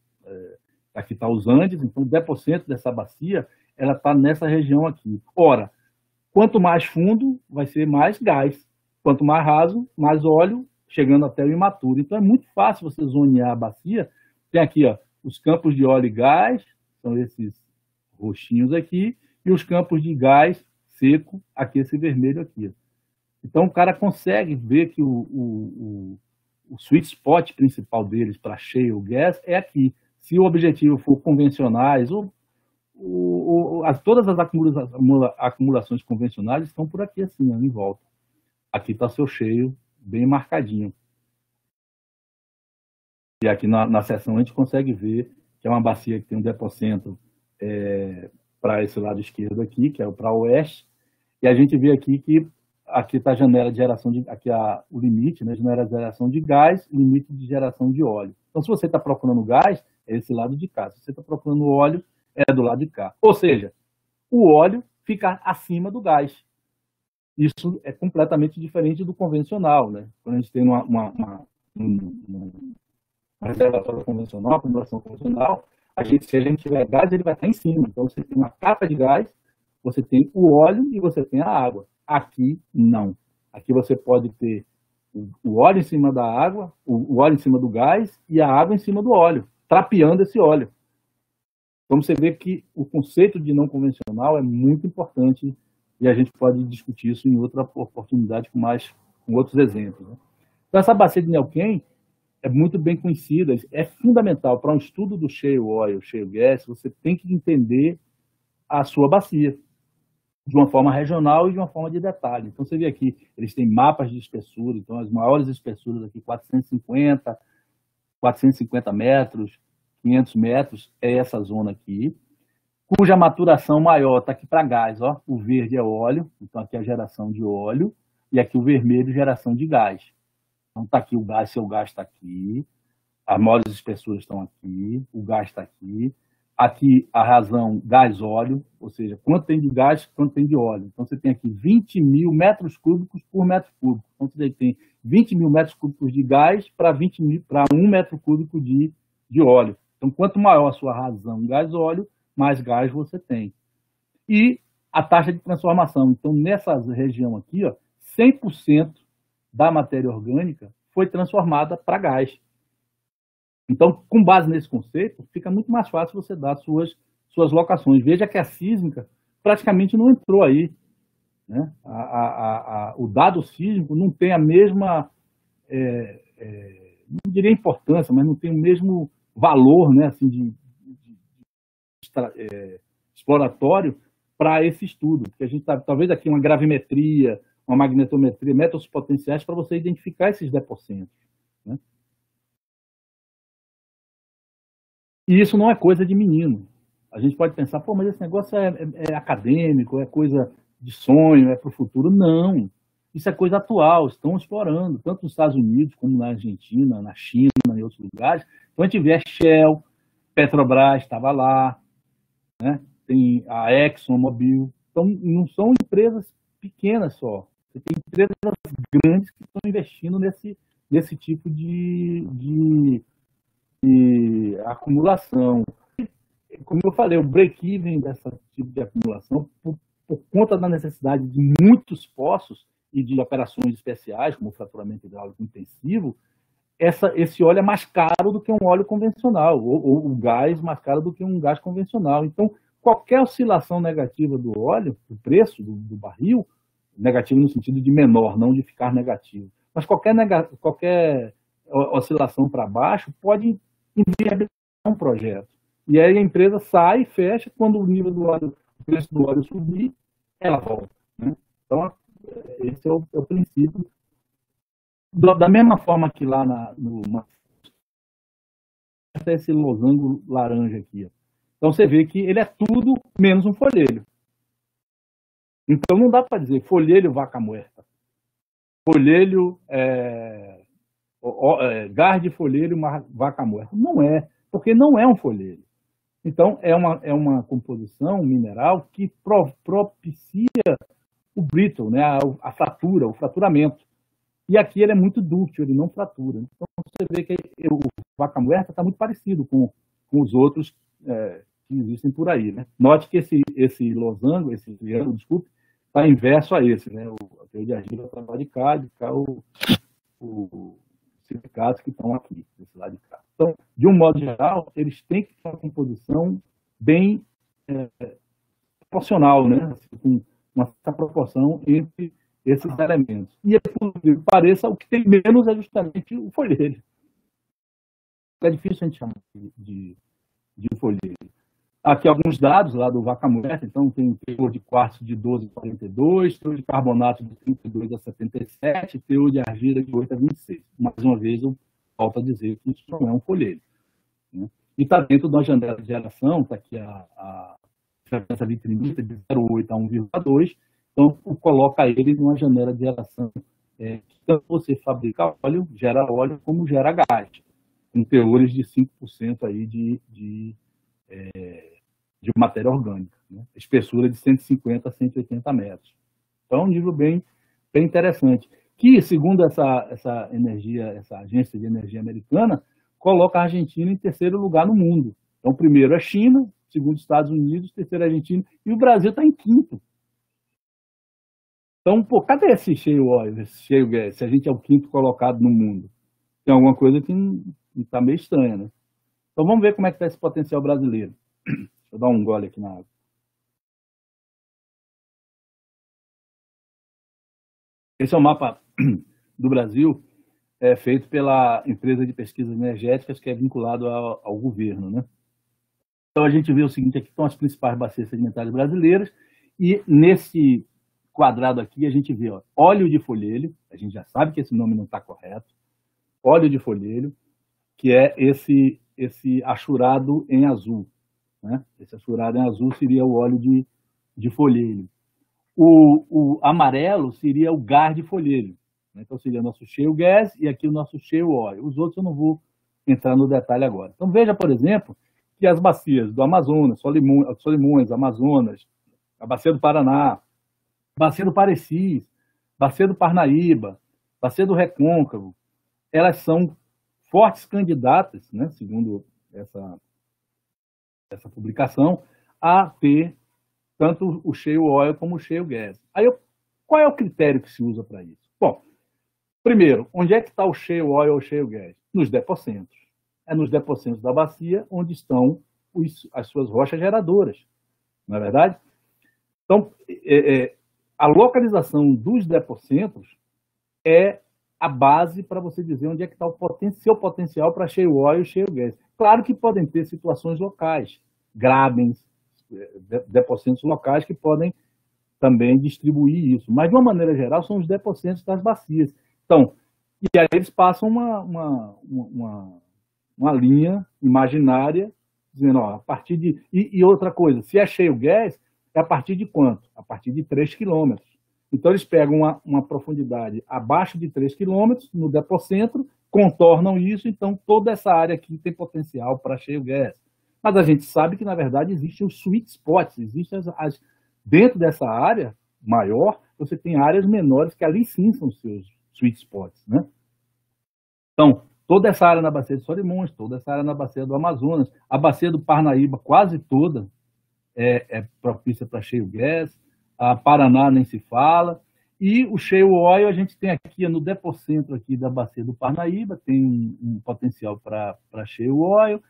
Aqui está os Andes, então 10% dessa bacia ela está nessa região aqui. Ora, quanto mais fundo, vai ser mais gás. Quanto mais raso, mais óleo, chegando até o imaturo. Então é muito fácil você zonear a bacia. Tem aqui, ó, os campos de óleo e gás, são esses roxinhos aqui, e os campos de gás seco, aqui esse vermelho aqui. Então o cara consegue ver que o sweet spot principal deles para shale gas é aqui. Se o objetivo for convencionais, todas as acumulações convencionais estão por aqui assim, em volta. Aqui está seu shale bem marcadinho. E aqui na seção a gente consegue ver que é uma bacia que tem um depósito para esse lado esquerdo aqui, que é para o oeste, e a gente vê aqui que aqui está a janela de geração aqui o limite, né, janela de geração de gás, limite de geração de óleo. Então, se você está procurando gás, é esse lado de cá. Se você está procurando óleo, é do lado de cá. Ou seja, o óleo fica acima do gás. Isso é completamente diferente do convencional, né? Quando a gente tem uma reservatório convencional, uma acumulação convencional, se a gente tiver gás, ele vai estar em cima. Então, você tem uma capa de gás, você tem o óleo e você tem a água. Aqui, não. Aqui você pode ter o óleo em cima da água, o óleo em cima do gás e a água em cima do óleo, trapeando esse óleo. Então, você vê que o conceito de não convencional é muito importante e a gente pode discutir isso em outra oportunidade com outros exemplos, né? Então, essa bacia de Neuquén é muito bem conhecida, é fundamental para um estudo do shale oil, shale gas, você tem que entender a sua bacia de uma forma regional e de uma forma de detalhe. Então, você vê aqui, eles têm mapas de espessura, então as maiores espessuras aqui, 450 metros, 500 metros, é essa zona aqui, cuja maturação maior está aqui para gás, ó, o verde é óleo, então aqui é a geração de óleo, e aqui o vermelho, geração de gás. Então, está aqui o gás, seu gás está aqui, as maiores espessuras estão aqui, o gás está aqui. Aqui a razão gás-óleo, ou seja, quanto tem de gás, quanto tem de óleo. Então, você tem aqui 20 mil metros cúbicos por metro cúbico. Então, você tem 20 mil metros cúbicos de gás para 1 metro cúbico de óleo. Então, quanto maior a sua razão gás-óleo, mais gás você tem. E a taxa de transformação. Então, nessa região aqui, ó, 100% da matéria orgânica foi transformada para gás. Então, com base nesse conceito, fica muito mais fácil você dar suas locações. Veja que a sísmica praticamente não entrou aí, né? O dado sísmico não tem a mesma, não diria importância, mas não tem o mesmo valor, né, assim, exploratório para esse estudo. Porque a gente está, talvez aqui uma gravimetria, uma magnetometria, métodos potenciais para você identificar esses depósitos, né? E isso não é coisa de menino. A gente pode pensar, pô, mas esse negócio é acadêmico, é coisa de sonho, é para o futuro. Não. Isso é coisa atual, estão explorando, tanto nos Estados Unidos como na Argentina, na China, em outros lugares. Então, a gente vê a Shell, Petrobras estava lá, né? Tem a ExxonMobil. Então, não são empresas pequenas só. Você tem empresas grandes que estão investindo nesse tipo de acumulação. Como eu falei, o break-even desse tipo de acumulação, por conta da necessidade de muitos poços e de operações especiais, como o fraturamento hidráulico intensivo, esse óleo é mais caro do que um óleo convencional, ou o gás mais caro do que um gás convencional. Então, qualquer oscilação negativa do óleo, do preço do barril, negativo no sentido de menor, não de ficar negativo, mas qualquer oscilação para baixo pode inviabilizar um projeto. E aí a empresa sai e fecha, quando o nível do óleo, o preço do óleo subir, ela volta, né? Então, esse é o princípio. Da mesma forma que lá esse losango laranja aqui, ó. Então você vê que ele é tudo menos um folhelho. Então não dá para dizer folhelho vaca muerta. Folhelho gás de folhelho vaca muerta. Não é, porque não é um folhelho. Então é uma composição mineral que propicia o brittle, né, a fratura, o fraturamento. E aqui ele é muito dúctil, ele não fratura. Então você vê que o vaca muerta está muito parecido com os outros que existem por aí, né? Note que esse losango, esse triângulo, desculpe, está inverso a esse, né? A teoria de argila está lá de cá os silicatos que estão aqui, desse lado de cá. Então, de um modo geral, eles têm que ter uma composição bem proporcional, né? Assim, com uma certa proporção entre esses elementos. E, por que pareça, o que tem menos é justamente o folhelho. É difícil a gente chamar de folhelho. Aqui alguns dados lá do vaca muerta, então tem teor de quartzo de 12 a 42, teor de carbonato de 32 a 77, teor de argila de 8 a 26. Mais uma vez, eu volto a dizer que isso não é um folhelho, né? e está dentro de uma janela de geração, está aqui a frequência vitrinita de 0,8 a 1,2, então coloca ele numa janela de geração que tanto você fabrica óleo, gera óleo, como gera gás, com teores de 5% aí de matéria orgânica, né? Espessura de 150 a 180 metros. Então, é um nível bem interessante, que, segundo essa agência de energia americana, coloca a Argentina em terceiro lugar no mundo. Então, primeiro é China, segundo Estados Unidos, terceiro é Argentina, e o Brasil está em quinto. Então, pô, cadê esse shale oil, esse shale gas, se a gente é o quinto colocado no mundo? Tem alguma coisa que está meio estranha, né? Então, vamos ver como é que está esse potencial brasileiro. Deixa eu dar um gole aqui na água. Esse é o mapa do Brasil, feito pela empresa de pesquisas energéticas que é vinculado ao governo, né? Então, a gente vê o seguinte, aqui estão as principais bacias sedimentares brasileiras, e nesse quadrado aqui a gente vê óleo de folhelho, a gente já sabe que esse nome não está correto, óleo de folhelho, que é esse achurado em azul, né? Esse achurado em azul seria o óleo de folhelho. O amarelo seria o gás de folhelho, né? Então seria o nosso shale gas e aqui o nosso shale oil. Os outros eu não vou entrar no detalhe agora. Então veja, por exemplo, que as bacias do Amazonas, Solimões, Amazonas, a bacia do Paraná, bacia do Parecis, bacia do Parnaíba, bacia do Recôncavo, elas são fortes candidatas, né, segundo essa publicação, a ter tanto o shale oil como o shale gas. Aí, qual é o critério que se usa para isso? Bom, primeiro, onde é que está o shale oil ou o shale gas? Nos depocentros. É nos depocentros da bacia onde estão as suas rochas geradoras, não é verdade? Então, a localização dos depocentros é a base para você dizer onde é que está o seu potencial para shale oil e shale gas. Claro que podem ter situações locais, grabens, depocentros locais que podem também distribuir isso, mas de uma maneira geral são os depocentros das bacias. Então, e aí eles passam uma linha imaginária dizendo, ó, a partir de... E outra coisa, se é shale gas, é a partir de quanto? A partir de 3 quilômetros. Então, eles pegam uma profundidade abaixo de 3 quilômetros no depocentro, contornam isso, então toda essa área aqui tem potencial para shale gas. Mas a gente sabe que, na verdade, existem os sweet spots, existem dentro dessa área maior, você tem áreas menores que ali sim são os seus sweet spots, né? Então, toda essa área na bacia de Solimões, toda essa área na bacia do Amazonas, a bacia do Parnaíba quase toda é propícia para shale gas, a Paraná nem se fala, e o shale oil a gente tem aqui no depocentro aqui da bacia do Parnaíba, tem um potencial para shale oil,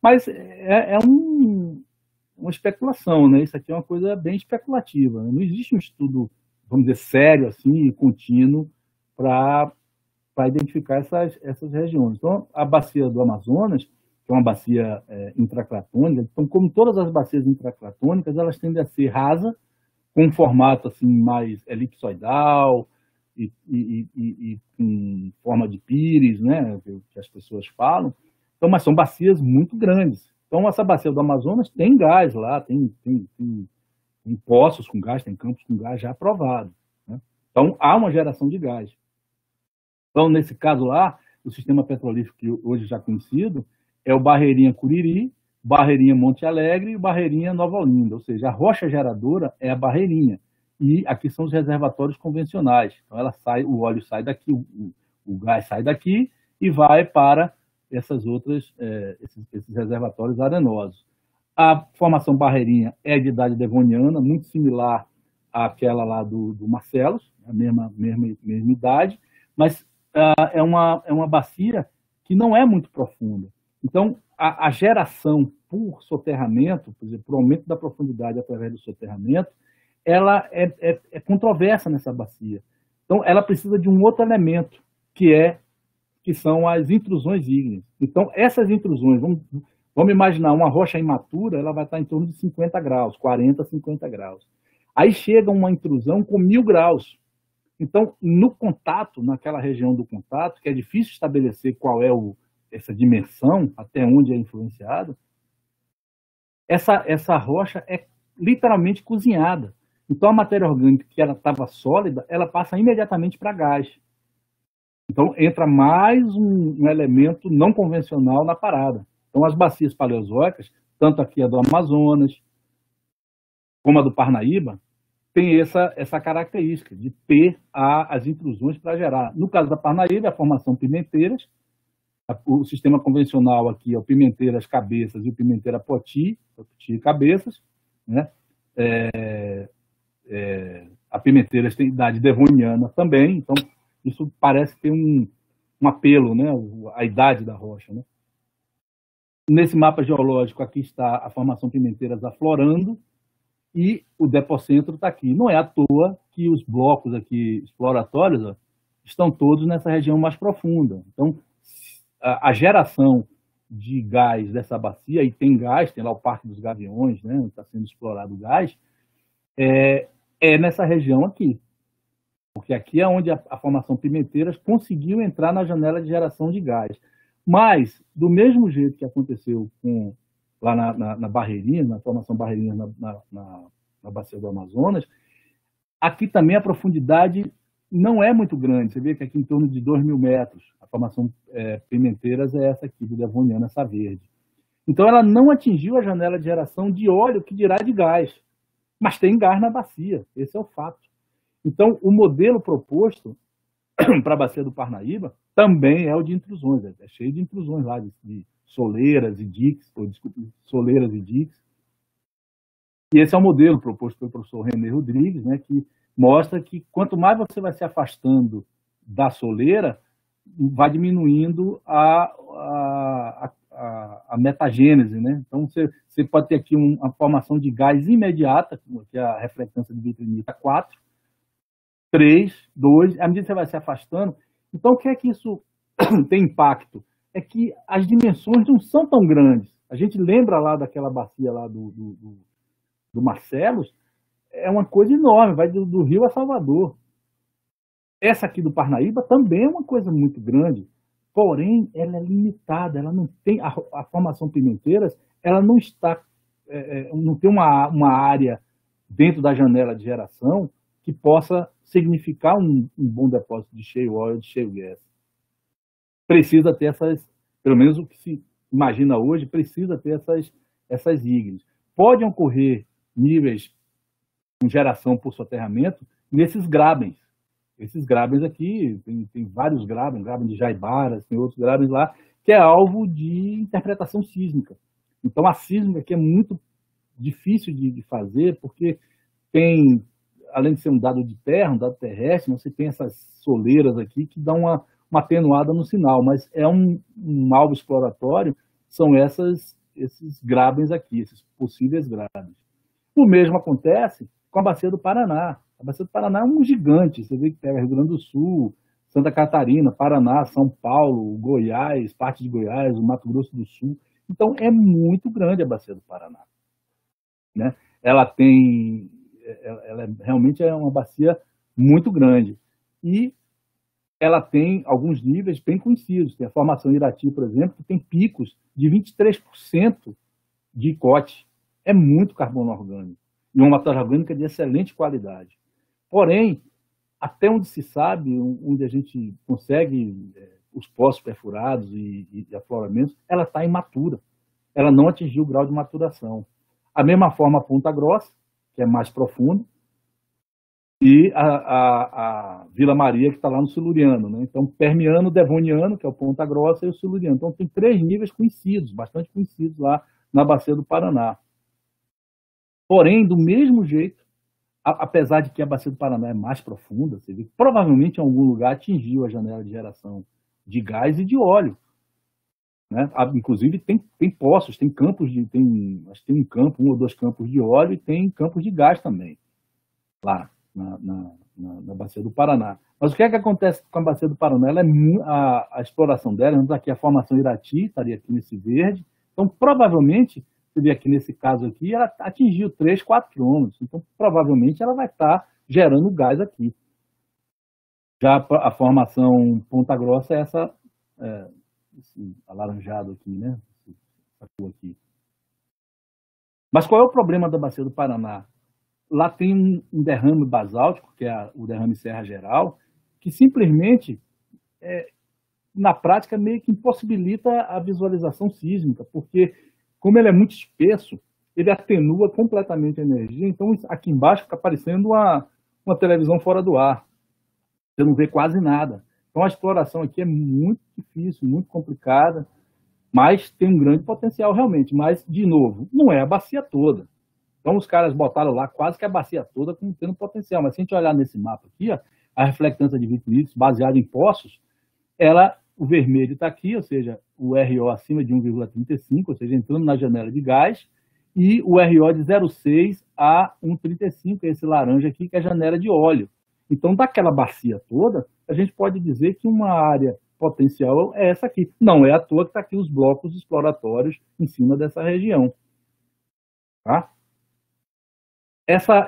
mas é uma especulação, né? Isso aqui é uma coisa bem especulativa, né? Não existe um estudo, vamos dizer, sério assim, contínuo para identificar essas regiões. Então, a bacia do Amazonas, que é uma bacia intracratônica, então, como todas as bacias intracratônicas, elas tendem a ser rasa, com um formato assim, mais elipsoidal e com forma de pires, né, que as pessoas falam. Então, mas são bacias muito grandes. Então, essa bacia do Amazonas tem gás lá, tem poços com gás, tem campos com gás já aprovado, né? Então, há uma geração de gás. Então, nesse caso lá, o sistema petrolífero que hoje já conhecido é o Barreirinha Curiri, Barreirinha Monte Alegre e Barreirinha Nova Olinda, ou seja, a rocha geradora é a Barreirinha, e aqui são os reservatórios convencionais. Então, o óleo sai daqui, o gás sai daqui e vai para esses reservatórios arenosos. A formação Barreirinha é de idade devoniana, muito similar àquela lá do Marcelos, a mesma idade, mas é uma bacia que não é muito profunda. Então, a geração por soterramento, por exemplo, por aumento da profundidade através do soterramento, ela é controversa nessa bacia. Então, ela precisa de um outro elemento, que são as intrusões ígneas. Então, essas intrusões, vamos imaginar uma rocha imatura, ela vai estar em torno de 50 graus, 40, 50 graus. Aí chega uma intrusão com 1000 graus. Então, no contato, naquela região do contato, que é difícil estabelecer qual é essa dimensão, até onde é influenciado, essa rocha é literalmente cozinhada. Então, a matéria orgânica que ela estava sólida, ela passa imediatamente para gás. Então, entra mais um elemento não convencional na parada. Então, as bacias paleozoicas, tanto aqui a do Amazonas, como a do Parnaíba, tem essa característica de ter as intrusões para gerar. No caso da Parnaíba, a formação pimenteiras. O sistema convencional aqui é o pimenteiras cabeças e o pimenteira poti cabeças, né? A pimenteiras tem idade devoniana também, então isso parece ter um apelo, né? A idade da rocha, né? Nesse mapa geológico aqui está a formação pimenteiras aflorando e o depocentro está aqui. Não é à toa que os blocos aqui exploratórios, ó, estão todos nessa região mais profunda. Então, a geração de gás dessa bacia, e tem gás, tem lá o Parque dos Gaviões, né, onde está sendo explorado o gás, é nessa região aqui. Porque aqui é onde a formação Pimenteiras conseguiu entrar na janela de geração de gás. Mas, do mesmo jeito que aconteceu lá na Barreirinha, na formação Barreirinha na bacia do Amazonas, aqui também a profundidade não é muito grande. Você vê que aqui em torno de 2.000 metros. A formação Pimenteiras é essa aqui, do Devoniano, essa verde. Então, ela não atingiu a janela de geração de óleo, que dirá de gás. Mas tem gás na bacia, esse é o fato. Então, o modelo proposto para a bacia do Parnaíba também é o de intrusões. É cheio de intrusões lá, de soleiras e diques, soleiras e diques. E esse é o modelo proposto pelo professor René Rodrigues, né, que mostra que quanto mais você vai se afastando da soleira, vai diminuindo a metagênese, né? Então, você pode ter aqui uma formação de gás imediata, que é a reflectância de vitrinita 4, 3, 2, à medida que você vai se afastando. Então, o que é que isso tem impacto? É que as dimensões não são tão grandes. A gente lembra lá daquela bacia lá do Marcelos, é uma coisa enorme, vai do Rio a Salvador. Essa aqui do Parnaíba também é uma coisa muito grande, porém ela é limitada, ela não tem a formação Pimenteiras, ela não está, não tem uma área dentro da janela de geração que possa significar um bom depósito de shale oil, de shale gas. Precisa ter pelo menos o que se imagina hoje, precisa ter essas ígneas. Podem ocorrer níveis com geração por soterramento nesses grabens. Esses grabens aqui, tem vários grabens, graben de Jaibaras, tem outros grabens lá, que é alvo de interpretação sísmica. Então, a sísmica aqui é muito difícil de fazer, porque tem, além de ser um dado de terra, um dado terrestre, você tem essas soleiras aqui que dão uma atenuada no sinal, mas é um alvo exploratório, são esses grabens aqui, esses possíveis grabens. O mesmo acontece com a Bacia do Paraná. A Bacia do Paraná é um gigante, você vê que pega Rio Grande do Sul, Santa Catarina, Paraná, São Paulo, Goiás, parte de Goiás, o Mato Grosso do Sul. Então, é muito grande a Bacia do Paraná, né? Ela realmente é uma bacia muito grande. E ela tem alguns níveis bem conhecidos. Tem a formação Irati, por exemplo, que tem picos de 23% de cote. É muito carbono orgânico. E uma matéria orgânica de excelente qualidade. Porém, até onde se sabe, onde a gente consegue os poços perfurados e afloramentos, ela está imatura. Ela não atingiu o grau de maturação. A mesma forma a Ponta Grossa, que é mais profundo, e a Vila Maria, que está lá no Siluriano, né? Então, Permiano, Devoniano, que é o Ponta Grossa, e o Siluriano. Então, tem 3 níveis conhecidos, bastante conhecidos lá na Bacia do Paraná. Porém, do mesmo jeito, apesar de que a Bacia do Paraná é mais profunda, você vê que provavelmente em algum lugar atingiu a janela de geração de gás e de óleo, né? Inclusive, tem poços, tem campos, acho que tem um campo, 1 ou 2 campos de óleo e tem campos de gás também, lá na Bacia do Paraná. Mas o que é que acontece com a Bacia do Paraná? A exploração dela, aqui a formação Irati, estaria aqui nesse verde, então provavelmente, você vê aqui nesse caso aqui, ela atingiu 3, 4 quilômetros, então provavelmente ela vai estar gerando gás aqui. Já a formação Ponta Grossa é essa esse alaranjado aqui, né? Essa cor aqui. Mas qual é o problema da Bacia do Paraná? Lá tem um derrame basáltico, que é o derrame Serra Geral, que simplesmente, na prática, meio que impossibilita a visualização sísmica, porque, como ele é muito espesso, ele atenua completamente a energia, então aqui embaixo fica parecendo uma televisão fora do ar. Você não vê quase nada. Então a exploração aqui é muito difícil, muito complicada, mas tem um grande potencial realmente. Mas, de novo, não é a bacia toda. Então os caras botaram lá quase que a bacia toda como tendo potencial. Mas se a gente olhar nesse mapa aqui, ó, a reflectância de vitrícios baseada em poços, o vermelho está aqui, ou seja, o RO acima de 1,35, ou seja, entrando na janela de gás, e o RO de 0,6 a 1,35, esse laranja aqui, que é a janela de óleo. Então, daquela bacia toda, a gente pode dizer que uma área potencial é essa aqui. Não é à toa que está aqui os blocos exploratórios em cima dessa região. Tá? Essa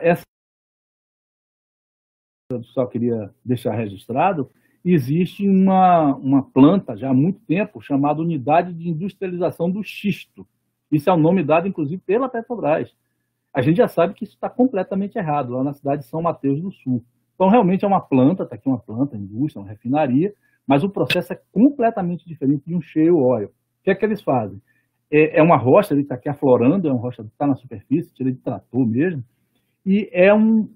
eu só queria deixar registrado, existe uma planta já há muito tempo chamada Unidade de Industrialização do Xisto. Isso é o nome dado, inclusive, pela Petrobras. A gente já sabe que isso está completamente errado, lá na cidade de São Mateus do Sul. Então, realmente é uma planta, está aqui uma planta, indústria, uma refinaria, mas o processo é completamente diferente de um shale oil. O que é que eles fazem? É uma rocha, ele está aqui aflorando, é uma rocha que está na superfície, tira de trator mesmo, e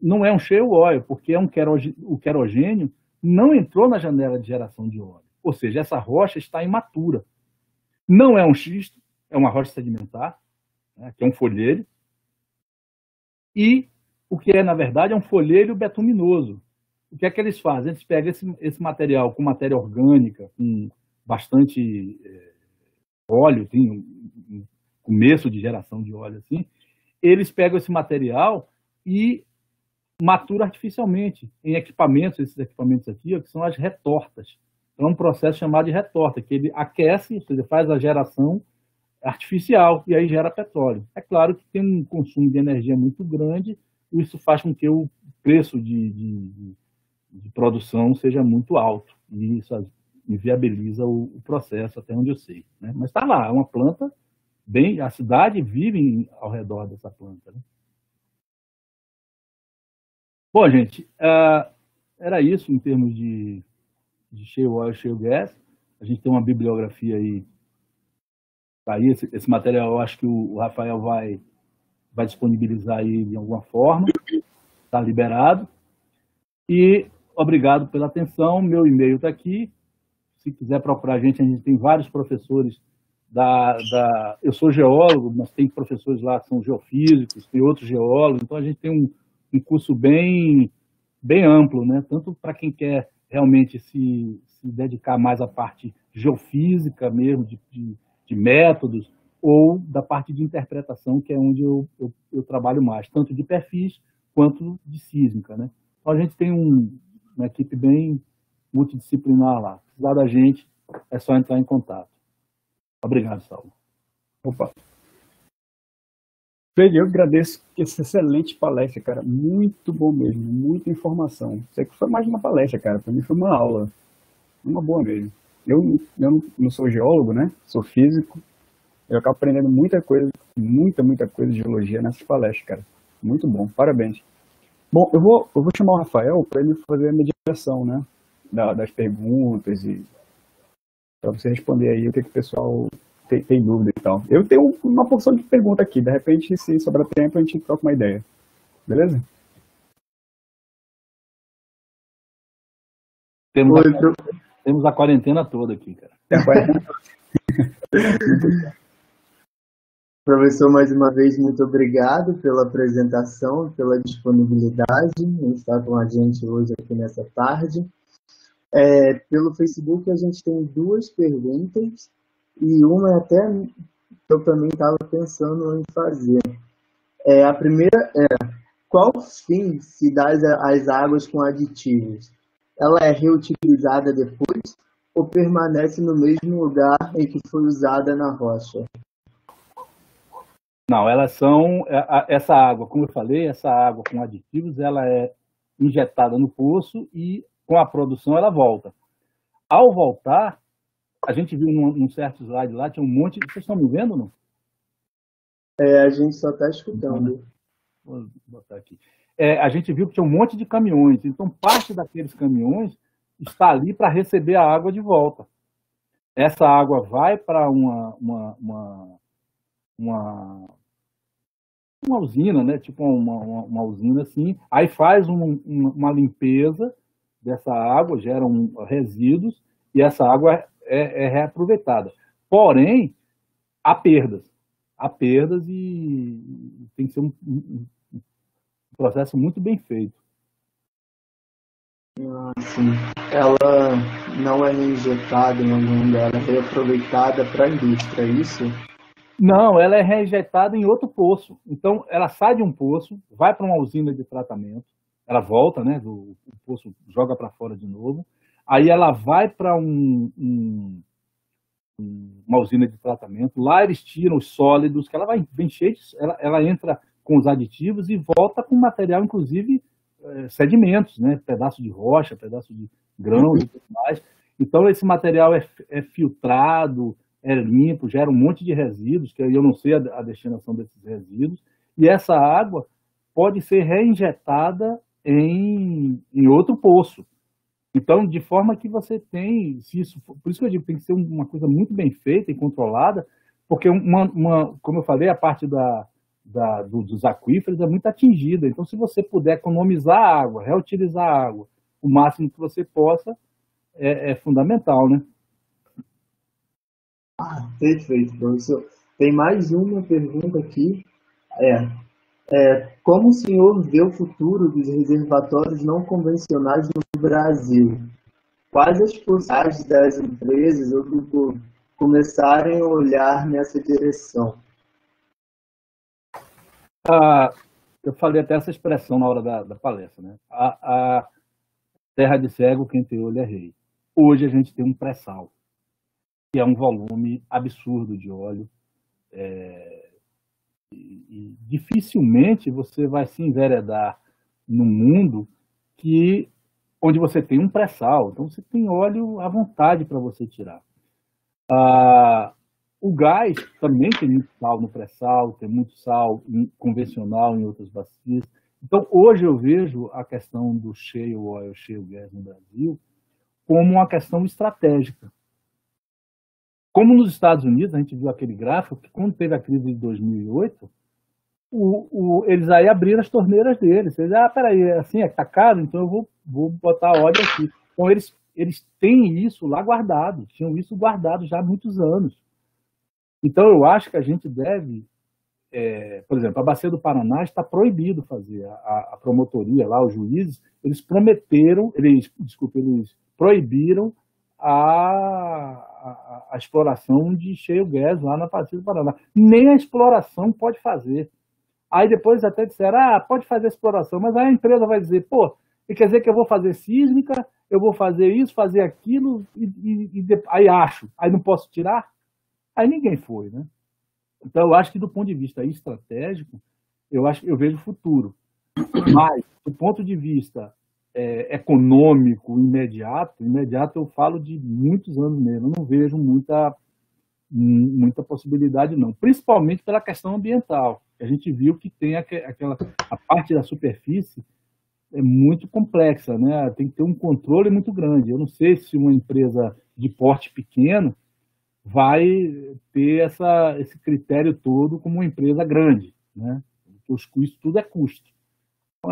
não é um shale oil, porque o querogênio não entrou na janela de geração de óleo. Ou seja, essa rocha está imatura. Não é um xisto, é uma rocha sedimentar, né, que é um folheiro, e o que é, na verdade, é um folheiro betuminoso. O que é que eles fazem? Eles pegam esse material com matéria orgânica, com bastante óleo, tem um começo de geração de óleo assim, eles pegam esse material e maturam artificialmente em equipamentos, esses equipamentos aqui, ó, que são as retortas. É um processo chamado de retorta, que ele aquece, ou seja, faz a geração artificial e aí gera petróleo. É claro que tem um consumo de energia muito grande, e isso faz com que o preço de produção seja muito alto, e isso inviabiliza o processo, até onde eu sei. Né? Mas está lá, é uma planta, a cidade vive ao redor dessa planta. Né? Bom, gente, era isso em termos de shale oil e shale gas. A gente tem uma bibliografia aí. Tá aí esse material, eu acho que o Rafael vai disponibilizar aí de alguma forma. Está liberado. E obrigado pela atenção. Meu e-mail está aqui. Se quiser procurar a gente tem vários professores eu sou geólogo, mas tem professores lá que são geofísicos, tem outros geólogos, então a gente tem um curso bem amplo, né? Tanto para quem quer realmente se dedicar mais à parte geofísica mesmo, de métodos, ou da parte de interpretação, que é onde eu trabalho mais, tanto de perfis quanto de sísmica, né? Então a gente tem uma equipe bem multidisciplinar lá. Se precisar da gente, é só entrar em contato. Obrigado, Saulo. Opa. Fred, eu agradeço essa excelente palestra, cara. Muito bom mesmo, muita informação. Isso aqui foi mais uma palestra, cara. Para mim foi uma aula. Uma boa mesmo. Eu não sou geólogo, né? Sou físico. Eu acabo aprendendo muita coisa de geologia nessas palestras, cara. Muito bom, parabéns. Bom, eu vou chamar o Rafael para ele fazer a mediação, né? Das perguntas e para você responder aí o que o pessoal tem dúvida e tal. Eu tenho uma porção de pergunta aqui, de repente, se sobrar tempo, a gente troca uma ideia. Beleza? Temos a quarentena toda aqui, cara. Tem a quarentena toda. Professor, mais uma vez, muito obrigado pela apresentação, pela disponibilidade em estar com a gente hoje aqui nessa tarde. Pelo Facebook, a gente tem duas perguntas, e uma até que eu também estava pensando em fazer. A primeira qual fim se dá às águas com aditivos? Ela é reutilizada depois ou permanece no mesmo lugar em que foi usada na rocha? Não, elas são, essa água, como eu falei, essa água com aditivos, ela é injetada no poço e com a produção ela volta. Ao voltar, A gente viu num certo slide lá, tinha um monte. Vocês estão me vendo ou não? A gente só está escutando. Vou botar aqui. A gente viu que tinha um monte de caminhões, então parte daqueles caminhões está ali para receber a água de volta. Essa água vai para uma usina, né? Tipo uma usina assim, aí faz uma limpeza dessa água, geram resíduos e essa água é reaproveitada. Porém, há perdas e tem que ser um processo muito bem feito. Sim. Ela não é reinjetada em algum lugar, ela é reaproveitada para a indústria, é isso? Não, ela é reinjetada em outro poço. Então, ela sai de um poço, vai para uma usina de tratamento, ela volta, né, o poço joga para fora de novo, aí ela vai para uma usina de tratamento, lá eles tiram os sólidos, que ela vem cheia, ela entra com os aditivos e volta com material, inclusive, sedimentos, né, pedaço de rocha, pedaço de grão e tudo mais. Então, esse material é filtrado, é limpo, gera um monte de resíduos, que eu não sei a destinação desses resíduos, e essa água pode ser reinjetada em outro poço. Então, de forma que você tem, por isso que eu digo, tem que ser uma coisa muito bem feita e controlada, porque, como eu falei, a parte dos aquíferos é muito atingida. Então, se você puder economizar a água, reutilizar a água, o máximo que você possa, é fundamental, né? Perfeito, professor. Tem mais uma pergunta aqui. Como o senhor vê o futuro dos reservatórios não convencionais no Brasil? Quais as possibilidades das empresas ou do povo começarem a olhar nessa direção? Eu falei até essa expressão na hora da palestra, né? A terra de cego, quem tem olho é rei. Hoje a gente tem um pré-sal, que é um volume absurdo de óleo, e dificilmente você vai se enveredar num mundo onde você tem um pré-sal, então você tem óleo à vontade para você tirar. O gás também tem muito sal no pré-sal, tem muito sal convencional em outras bacias. Então, hoje eu vejo a questão do shale oil, shale gas no Brasil como uma questão estratégica. Como nos Estados Unidos, a gente viu aquele gráfico que quando teve a crise de 2008, eles aí abriram as torneiras deles. Eles, peraí, assim, tá caro, então eu vou botar óleo aqui. Então, eles têm isso lá guardado, tinham isso guardado já há muitos anos. Então, eu acho que a gente deve, por exemplo, a Bacia do Paraná está proibido fazer, a promotoria lá, os juízes, eles proibiram a exploração de shale gas lá na Bacia do Paraná. Nem a exploração pode fazer. Aí depois até disseram, pode fazer a exploração, mas aí a empresa vai dizer, quer dizer que eu vou fazer sísmica, eu vou fazer isso, fazer aquilo, aí não posso tirar? Aí ninguém foi, né? Então eu acho que do ponto de vista estratégico, eu vejo o futuro. Mas do ponto de vista econômico, imediato eu falo de muitos anos mesmo, eu não vejo muita possibilidade não, principalmente pela questão ambiental. A gente viu que tem a parte da superfície é muito complexa, né? Tem que ter um controle muito grande. Eu não sei se uma empresa de porte pequeno vai ter esse critério todo como uma empresa grande, né? Isso tudo é custo. Então,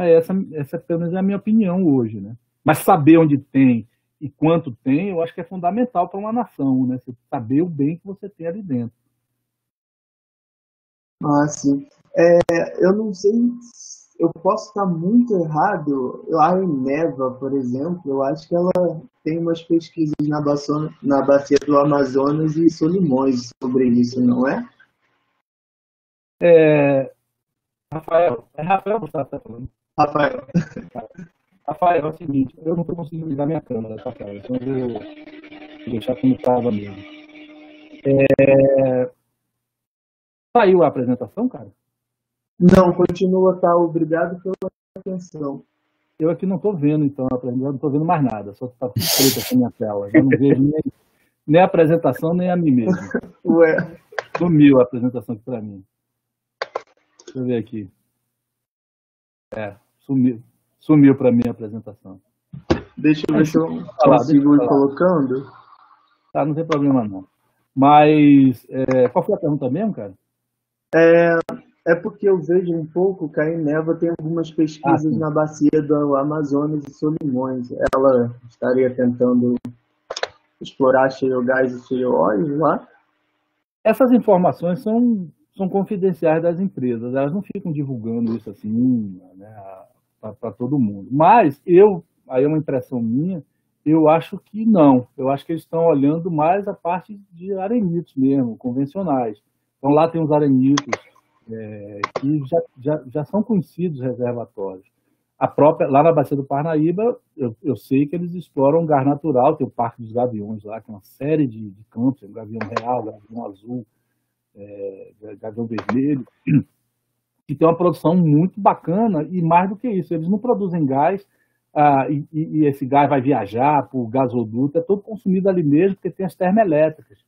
essa pelo menos é a minha opinião hoje, né? Mas saber onde tem e quanto tem, eu acho que é fundamental para uma nação, né? Você saber o bem que você tem ali dentro. Sim. Eu não sei, eu posso estar muito errado. A Eneva, por exemplo, eu acho que ela tem umas pesquisas na bacia do Amazonas e Solimões sobre isso, não é? Rafael que está falando. Rafael, é o seguinte, eu não estou conseguindo ligar minha câmera, tá, cara? Então eu vou deixar como estava mesmo. Saiu a apresentação, cara? Não, continua, tá? Obrigado pela atenção. Eu aqui não estou vendo, então, a apresentação, não estou vendo mais nada, só está tudo preto aqui na minha tela. Eu não vejo Nem a apresentação, nem a mim mesmo. Ué, Sumiu a apresentação aqui para mim. Deixa eu ver aqui. Sumiu para mim a apresentação. deixa eu ver se eu falar, consigo ir deixa eu falar. colocando. Tá, não tem problema não. Mas, qual foi a pergunta mesmo, cara? É porque eu vejo um pouco que a Eneva tem algumas pesquisas sim. na bacia do Amazonas e Solimões. Ela estaria tentando explorar shale gas e shale oil lá? Essas informações são confidenciais das empresas, elas não ficam divulgando isso assim, né, para todo mundo. Mas aí é uma impressão minha, eu acho que não. Eu acho que eles estão olhando mais a parte de arenitos mesmo, convencionais. Então lá tem os arenitos que já são conhecidos reservatórios. Lá na Bacia do Parnaíba, eu sei que eles exploram gás natural, tem o Parque dos Gaviões lá, que é uma série de campos, tem o Gavião Real, Gavião Azul, Gavião Vermelho, que tem uma produção muito bacana, e mais do que isso, eles não produzem gás, e esse gás vai viajar por gasoduto, é todo consumido ali mesmo, porque tem as termoelétricas.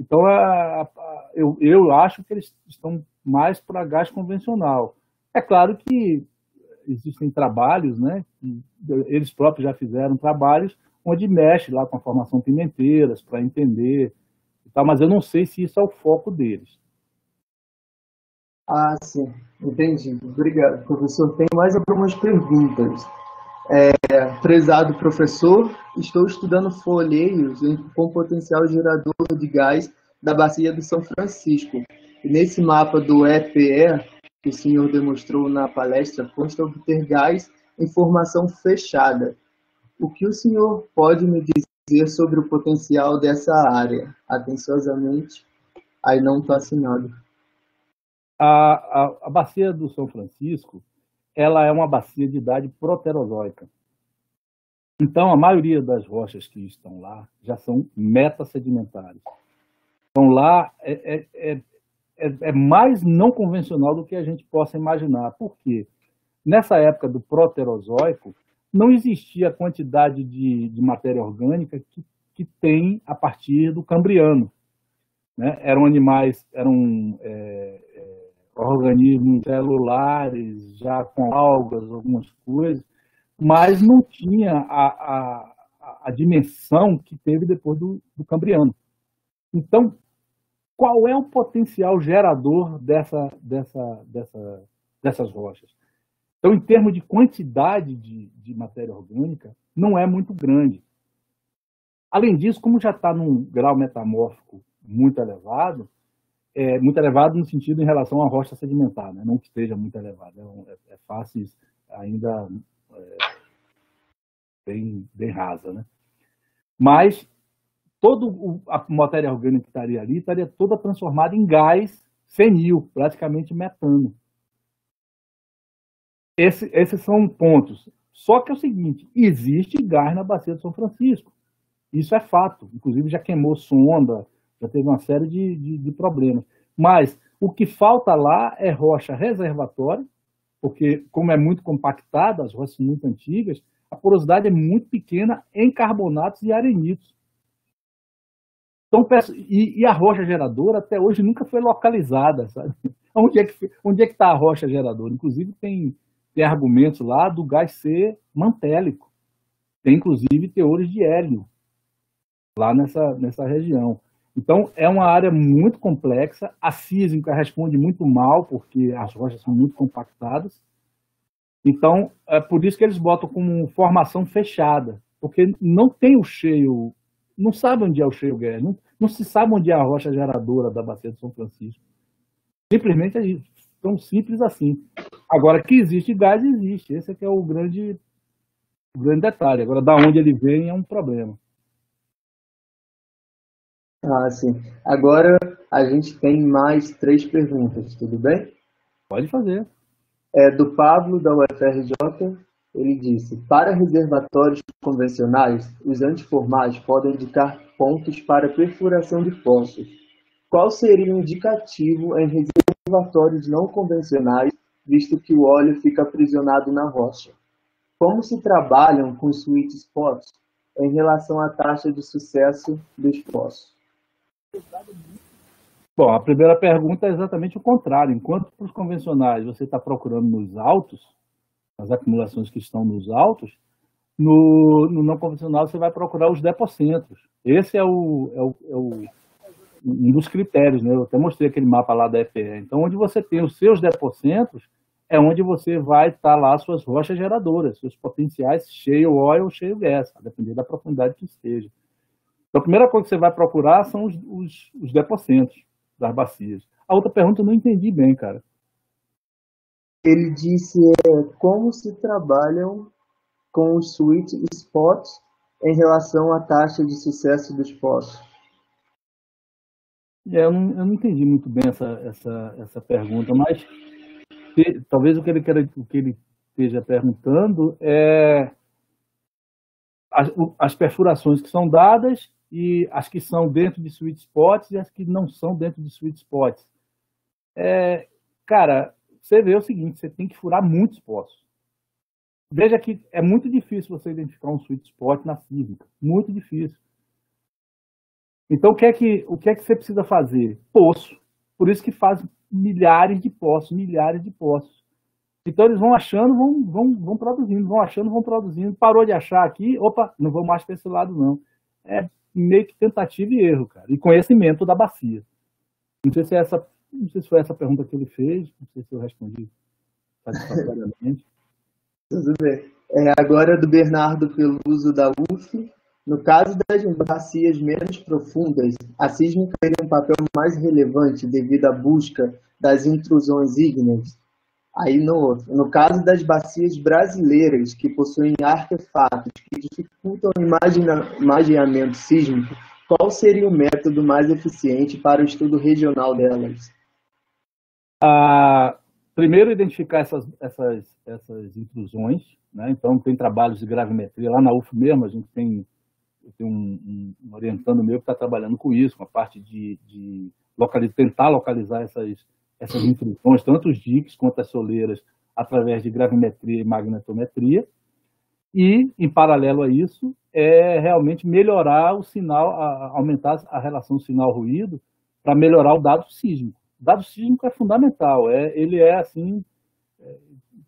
Então, eu acho que eles estão mais para gás convencional. É claro que existem trabalhos, né? Eles próprios já fizeram trabalhos onde mexe lá com a formação pimenteiras para entender e tal, mas eu não sei se isso é o foco deles. Ah, sim, entendi. Obrigado, professor. Tenho mais algumas perguntas. Prezado professor, estou estudando folheios com potencial gerador de gás da Bacia do São Francisco. E nesse mapa do EPE, que o senhor demonstrou na palestra, consta obter gás em formação fechada. O que o senhor pode me dizer sobre o potencial dessa área? Atenciosamente, aí não está assinado. A Bacia do São Francisco, ela é uma bacia de idade proterozoica. Então, a maioria das rochas que estão lá já são metasedimentares. Então, lá é mais não convencional do que a gente possa imaginar. Por quê? Nessa época do proterozoico, não existia a quantidade de matéria orgânica que tem a partir do Cambriano, né? Eram organismos celulares, já com algas, algumas coisas, mas não tinha a dimensão que teve depois do Cambriano. Então, qual é o potencial gerador dessas rochas? Então, em termos de quantidade de matéria orgânica, não é muito grande. Além disso, como já está num grau metamórfico muito elevado no sentido em relação à rocha sedimentar, né? Não que esteja muito elevado, é fácil ainda bem rasa, né? Mas toda a matéria orgânica que estaria ali estaria toda transformada em gás senil, praticamente metano. Esses são pontos. Só que é o seguinte, existe gás na Bacia de São Francisco. Isso é fato. Inclusive já queimou sonda, já teve uma série de problemas. Mas o que falta lá é rocha reservatória, porque como é muito compactada, as rochas são muito antigas, a porosidade é muito pequena em carbonatos e arenitos. Então, e a rocha geradora até hoje nunca foi localizada, sabe? Onde é que está a rocha geradora? Inclusive tem argumentos lá do gás ser mantélico. Tem inclusive teores de hélio lá nessa região. Então, é uma área muito complexa. A sísmica responde muito mal, porque as rochas são muito compactadas. Então, é por isso que eles botam como formação fechada, porque não tem o cheio, não sabe onde é o cheio gas, não se sabe onde é a rocha geradora da Bacia de São Francisco. Simplesmente é tão simples assim. Agora, que existe gás, existe. Esse é que é o grande detalhe. Agora, da onde ele vem é um problema. Ah, sim. Agora a gente tem mais 3 perguntas, tudo bem? Pode fazer. Do Pablo, da UFRJ, ele disse: para reservatórios convencionais, os antiformais podem indicar pontos para perfuração de poços. Qual seria o indicativo em reservatórios não convencionais, visto que o óleo fica aprisionado na rocha? Como se trabalham com sweet spots? em relação à taxa de sucesso dos poços? Bom, a primeira pergunta é exatamente o contrário. Enquanto para os convencionais você está procurando nos altos, as acumulações que estão nos altos, no não convencional você vai procurar os depocentros. Esse é um dos critérios, né? Eu até mostrei aquele mapa lá da FE. Então, onde você tem os seus depocentros, é onde você vai estar lá as suas rochas geradoras, seus potenciais shale oil ou shale gas, a depender da profundidade que esteja. Então, a primeira coisa que você vai procurar são os depocentros das bacias. A outra pergunta eu não entendi bem, cara. Ele disse como se trabalham com os sweet spots em relação à taxa de sucesso dos poços. Eu não entendi muito bem essa pergunta, mas talvez o que ele esteja perguntando é as perfurações que são dadas e as que são dentro de sweet spots e as que não são dentro de sweet spots. Cara, você vê o seguinte, você tem que furar muitos poços. Veja que é muito difícil você identificar um sweet spot na sísmica, muito difícil. Então, o que é que você precisa fazer? Poço. Por isso que faz milhares de poços. Então, eles vão achando, vão produzindo, vão achando, vão produzindo. Parou de achar aqui, opa, não vou mais para esse lado, não. É meio que tentativa e erro, cara. E conhecimento da bacia. Não sei se foi essa pergunta que ele fez, não sei se eu respondi satisfatoriamente. Tudo bem. Agora do Bernardo Peluso, da UF. No caso das bacias menos profundas, a sísmica teria um papel mais relevante devido à busca das intrusões ígneas. Aí no caso das bacias brasileiras, que possuem artefatos que dificultam o imaginamento sísmico, qual seria o método mais eficiente para o estudo regional delas? Primeiro, identificar essas intrusões, né? Então, tem trabalhos de gravimetria. Lá na UF mesmo, a gente tem um orientando meu que está trabalhando com isso, com a parte de tentar localizar essas intrusões, tanto os diques quanto as soleiras, através de gravimetria e magnetometria. E, em paralelo a isso, realmente melhorar o sinal, aumentar a relação sinal-ruído para melhorar o dado sísmico. O dado sísmico é fundamental, ele é assim,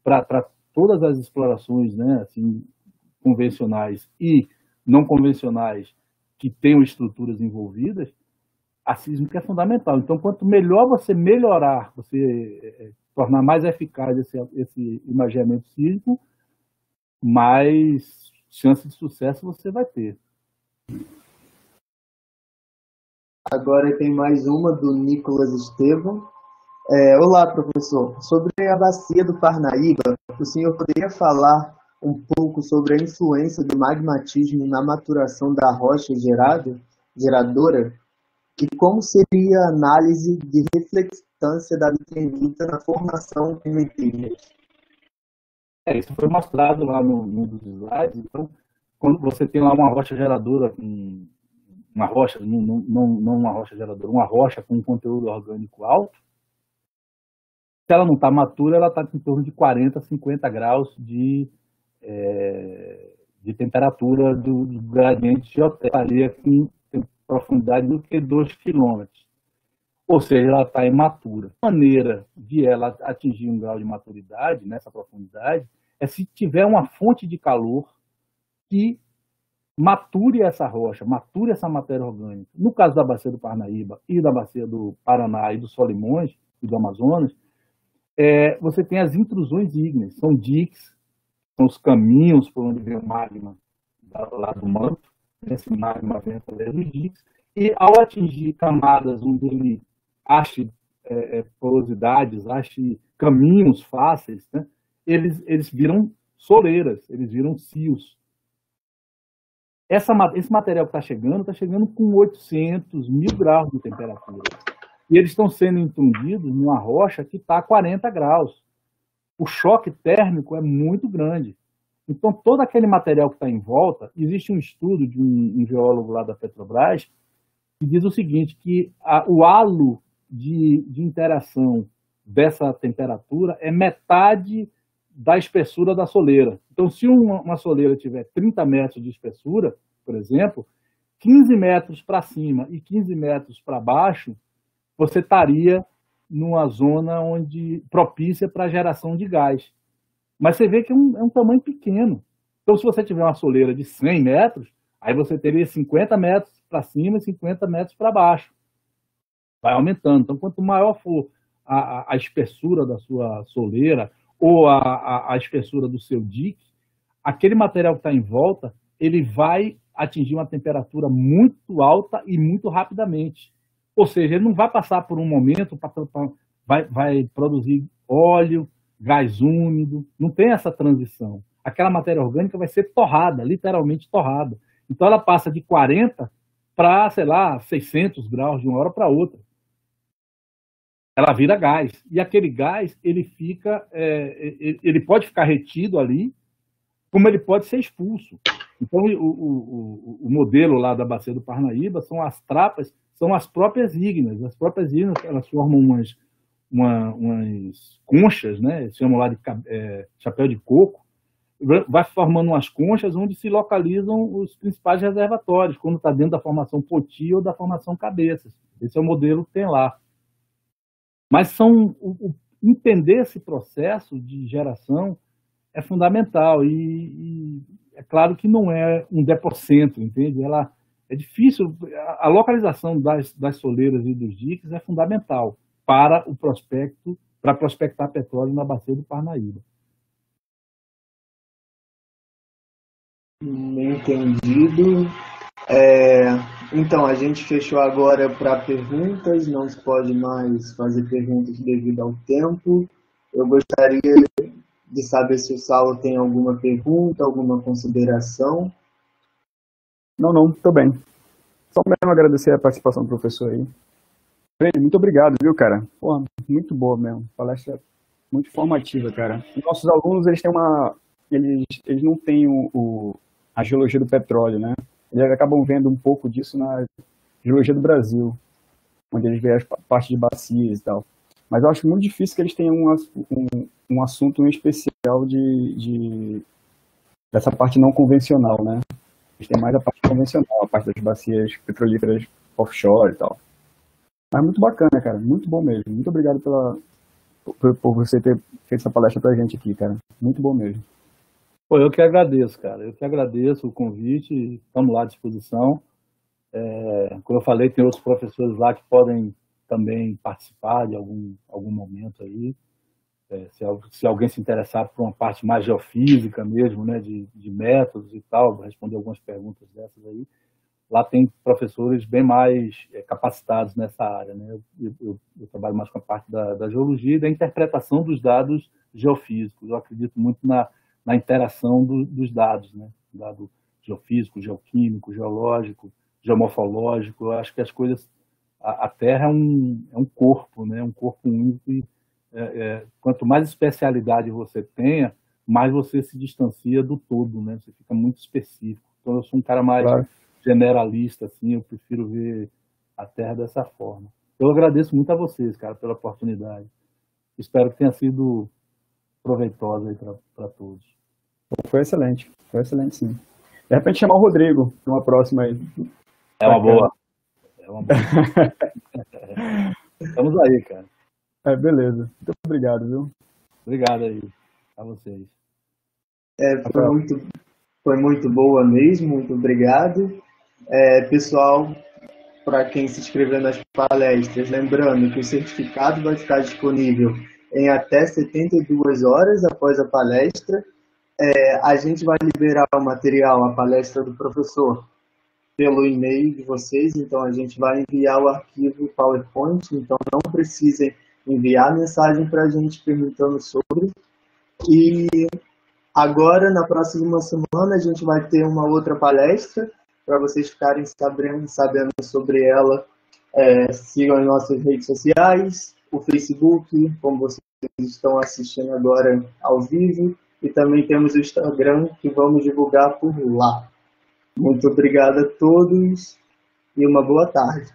para todas as explorações, né, assim, convencionais e não convencionais que tenham estruturas envolvidas, a sísmica é fundamental. Então, quanto melhor você melhorar, você tornar mais eficaz esse imaginamento sísmico, mais chance de sucesso você vai ter. Agora tem mais uma do Nicolas Estevam. Olá, professor. Sobre a bacia do Parnaíba, o senhor poderia falar um pouco sobre a influência do magmatismo na maturação da rocha geradora? E como seria a análise de reflectância da mitremita na formação de lentilhas? Isso foi mostrado lá num dos slides. Então, quando você tem lá uma rocha geradora, uma rocha, não uma rocha geradora, uma rocha com um conteúdo orgânico alto, se ela não está matura, ela está em torno de 40, 50 graus de temperatura do gradiente geotérmico, com profundidade do que 2 quilômetros. Ou seja, ela está imatura. A maneira de ela atingir um grau de maturidade nessa profundidade é se tiver uma fonte de calor que mature essa rocha, mature essa matéria orgânica. No caso da bacia do Parnaíba e da bacia do Paraná e do Solimões e do Amazonas, você tem as intrusões ígneas, são diques, são os caminhos por onde vem o magma lá do manto, esse magma vem através dos diques, e ao atingir camadas onde ele ache porosidades, ache caminhos fáceis, né, eles viram soleiras, eles viram cios. Esse material que está chegando com 800, 1000 graus de temperatura. E eles estão sendo intundidos numa rocha que está a 40 graus. O choque térmico é muito grande. Então, todo aquele material que está em volta, existe um estudo de um geólogo lá da Petrobras que diz o seguinte, que o halo de interação dessa temperatura é metade da espessura da soleira. Então, se uma soleira tiver 30 metros de espessura, por exemplo, 15 metros para cima e 15 metros para baixo, você estaria numa zona onde propícia para a geração de gás. Mas você vê que é um tamanho pequeno. Então, se você tiver uma soleira de 100 metros, aí você teria 50 metros para cima e 50 metros para baixo. Vai aumentando. Então, quanto maior for a espessura da sua soleira ou a espessura do seu dique, aquele material que está em volta, ele vai atingir uma temperatura muito alta e muito rapidamente. Ou seja, ele não vai passar por um momento, vai produzir óleo, gás úmido, não tem essa transição. Aquela matéria orgânica vai ser torrada, literalmente torrada. Então ela passa de 40 para, sei lá, 600 graus de uma hora para outra. Ela vira gás. E aquele gás, ele pode ficar retido ali, como ele pode ser expulso. Então, o modelo lá da Bacia do Parnaíba são as trapas, são as próprias ígneas. As próprias ígneas, elas formam umas conchas, né? Eles chamam lá de chapéu de coco. Vai formando umas conchas onde se localizam os principais reservatórios, quando está dentro da formação Poti ou da formação Cabeças. Esse é o modelo que tem lá. Mas entender esse processo de geração é fundamental e é claro que não é um depocentro, entende? É difícil, a localização das soleiras e dos diques é fundamental para o prospecto, para prospectar petróleo na Bacia do Parnaíba. Entendido. Então, a gente fechou agora para perguntas, não se pode mais fazer perguntas devido ao tempo. Eu gostaria de saber se o Saulo tem alguma pergunta, alguma consideração. Não, estou bem. Só mesmo agradecer a participação do professor aí. Muito obrigado, viu, cara? Porra, muito boa mesmo. Palestra muito informativa, cara. Os nossos alunos, eles não têm a geologia do petróleo, né? Eles acabam vendo um pouco disso na geologia do Brasil, onde eles veem as partes de bacias e tal. Mas eu acho muito difícil que eles tenham um assunto em especial dessa parte não convencional, né? Eles têm mais a parte convencional, a parte das bacias petrolíferas offshore e tal. Mas muito bacana, cara. Muito bom mesmo. Muito obrigado por você ter feito essa palestra pra gente aqui, cara. Muito bom mesmo. Pô, eu que agradeço, cara. Eu que agradeço o convite. Estamos lá à disposição. Como eu falei, tem outros professores lá que podem também participar de algum momento aí. Se alguém se interessar por uma parte mais geofísica mesmo, né, de métodos e tal, vou responder algumas perguntas dessas aí. Lá tem professores bem mais capacitados nessa área, né? Eu trabalho mais com a parte da geologia e da interpretação dos dados geofísicos. Eu acredito muito na interação dos dados, né? Dado geofísico, geoquímico, geológico, geomorfológico. Eu acho que as coisas... A Terra é um corpo, né? Um corpo único e quanto mais especialidade você tenha, mais você se distancia do todo, né? Você fica muito específico. Então, eu sou um cara mais generalista, assim, eu prefiro ver a Terra dessa forma. Eu agradeço muito a vocês, cara, pela oportunidade. Espero que tenha sido proveitosa aí para todos. Foi excelente sim. De repente chamar o Rodrigo para uma próxima aí. É uma boa. Estamos aí, cara. Beleza. Muito obrigado, viu? Obrigado aí a vocês. Foi muito boa mesmo, muito obrigado. Pessoal, para quem se inscreveu nas palestras, lembrando que o certificado vai ficar disponível em até 72 horas após a palestra. A gente vai liberar o material, a palestra do professor, pelo e-mail de vocês, então a gente vai enviar o arquivo PowerPoint, então não precisem enviar mensagem para a gente perguntando sobre. E agora, na próxima semana, a gente vai ter uma outra palestra, para vocês ficarem sabendo sobre ela. Sigam as nossas redes sociais, o Facebook, como vocês estão assistindo agora ao vivo, e também temos o Instagram, que vamos divulgar por lá. Muito obrigado a todos e uma boa tarde.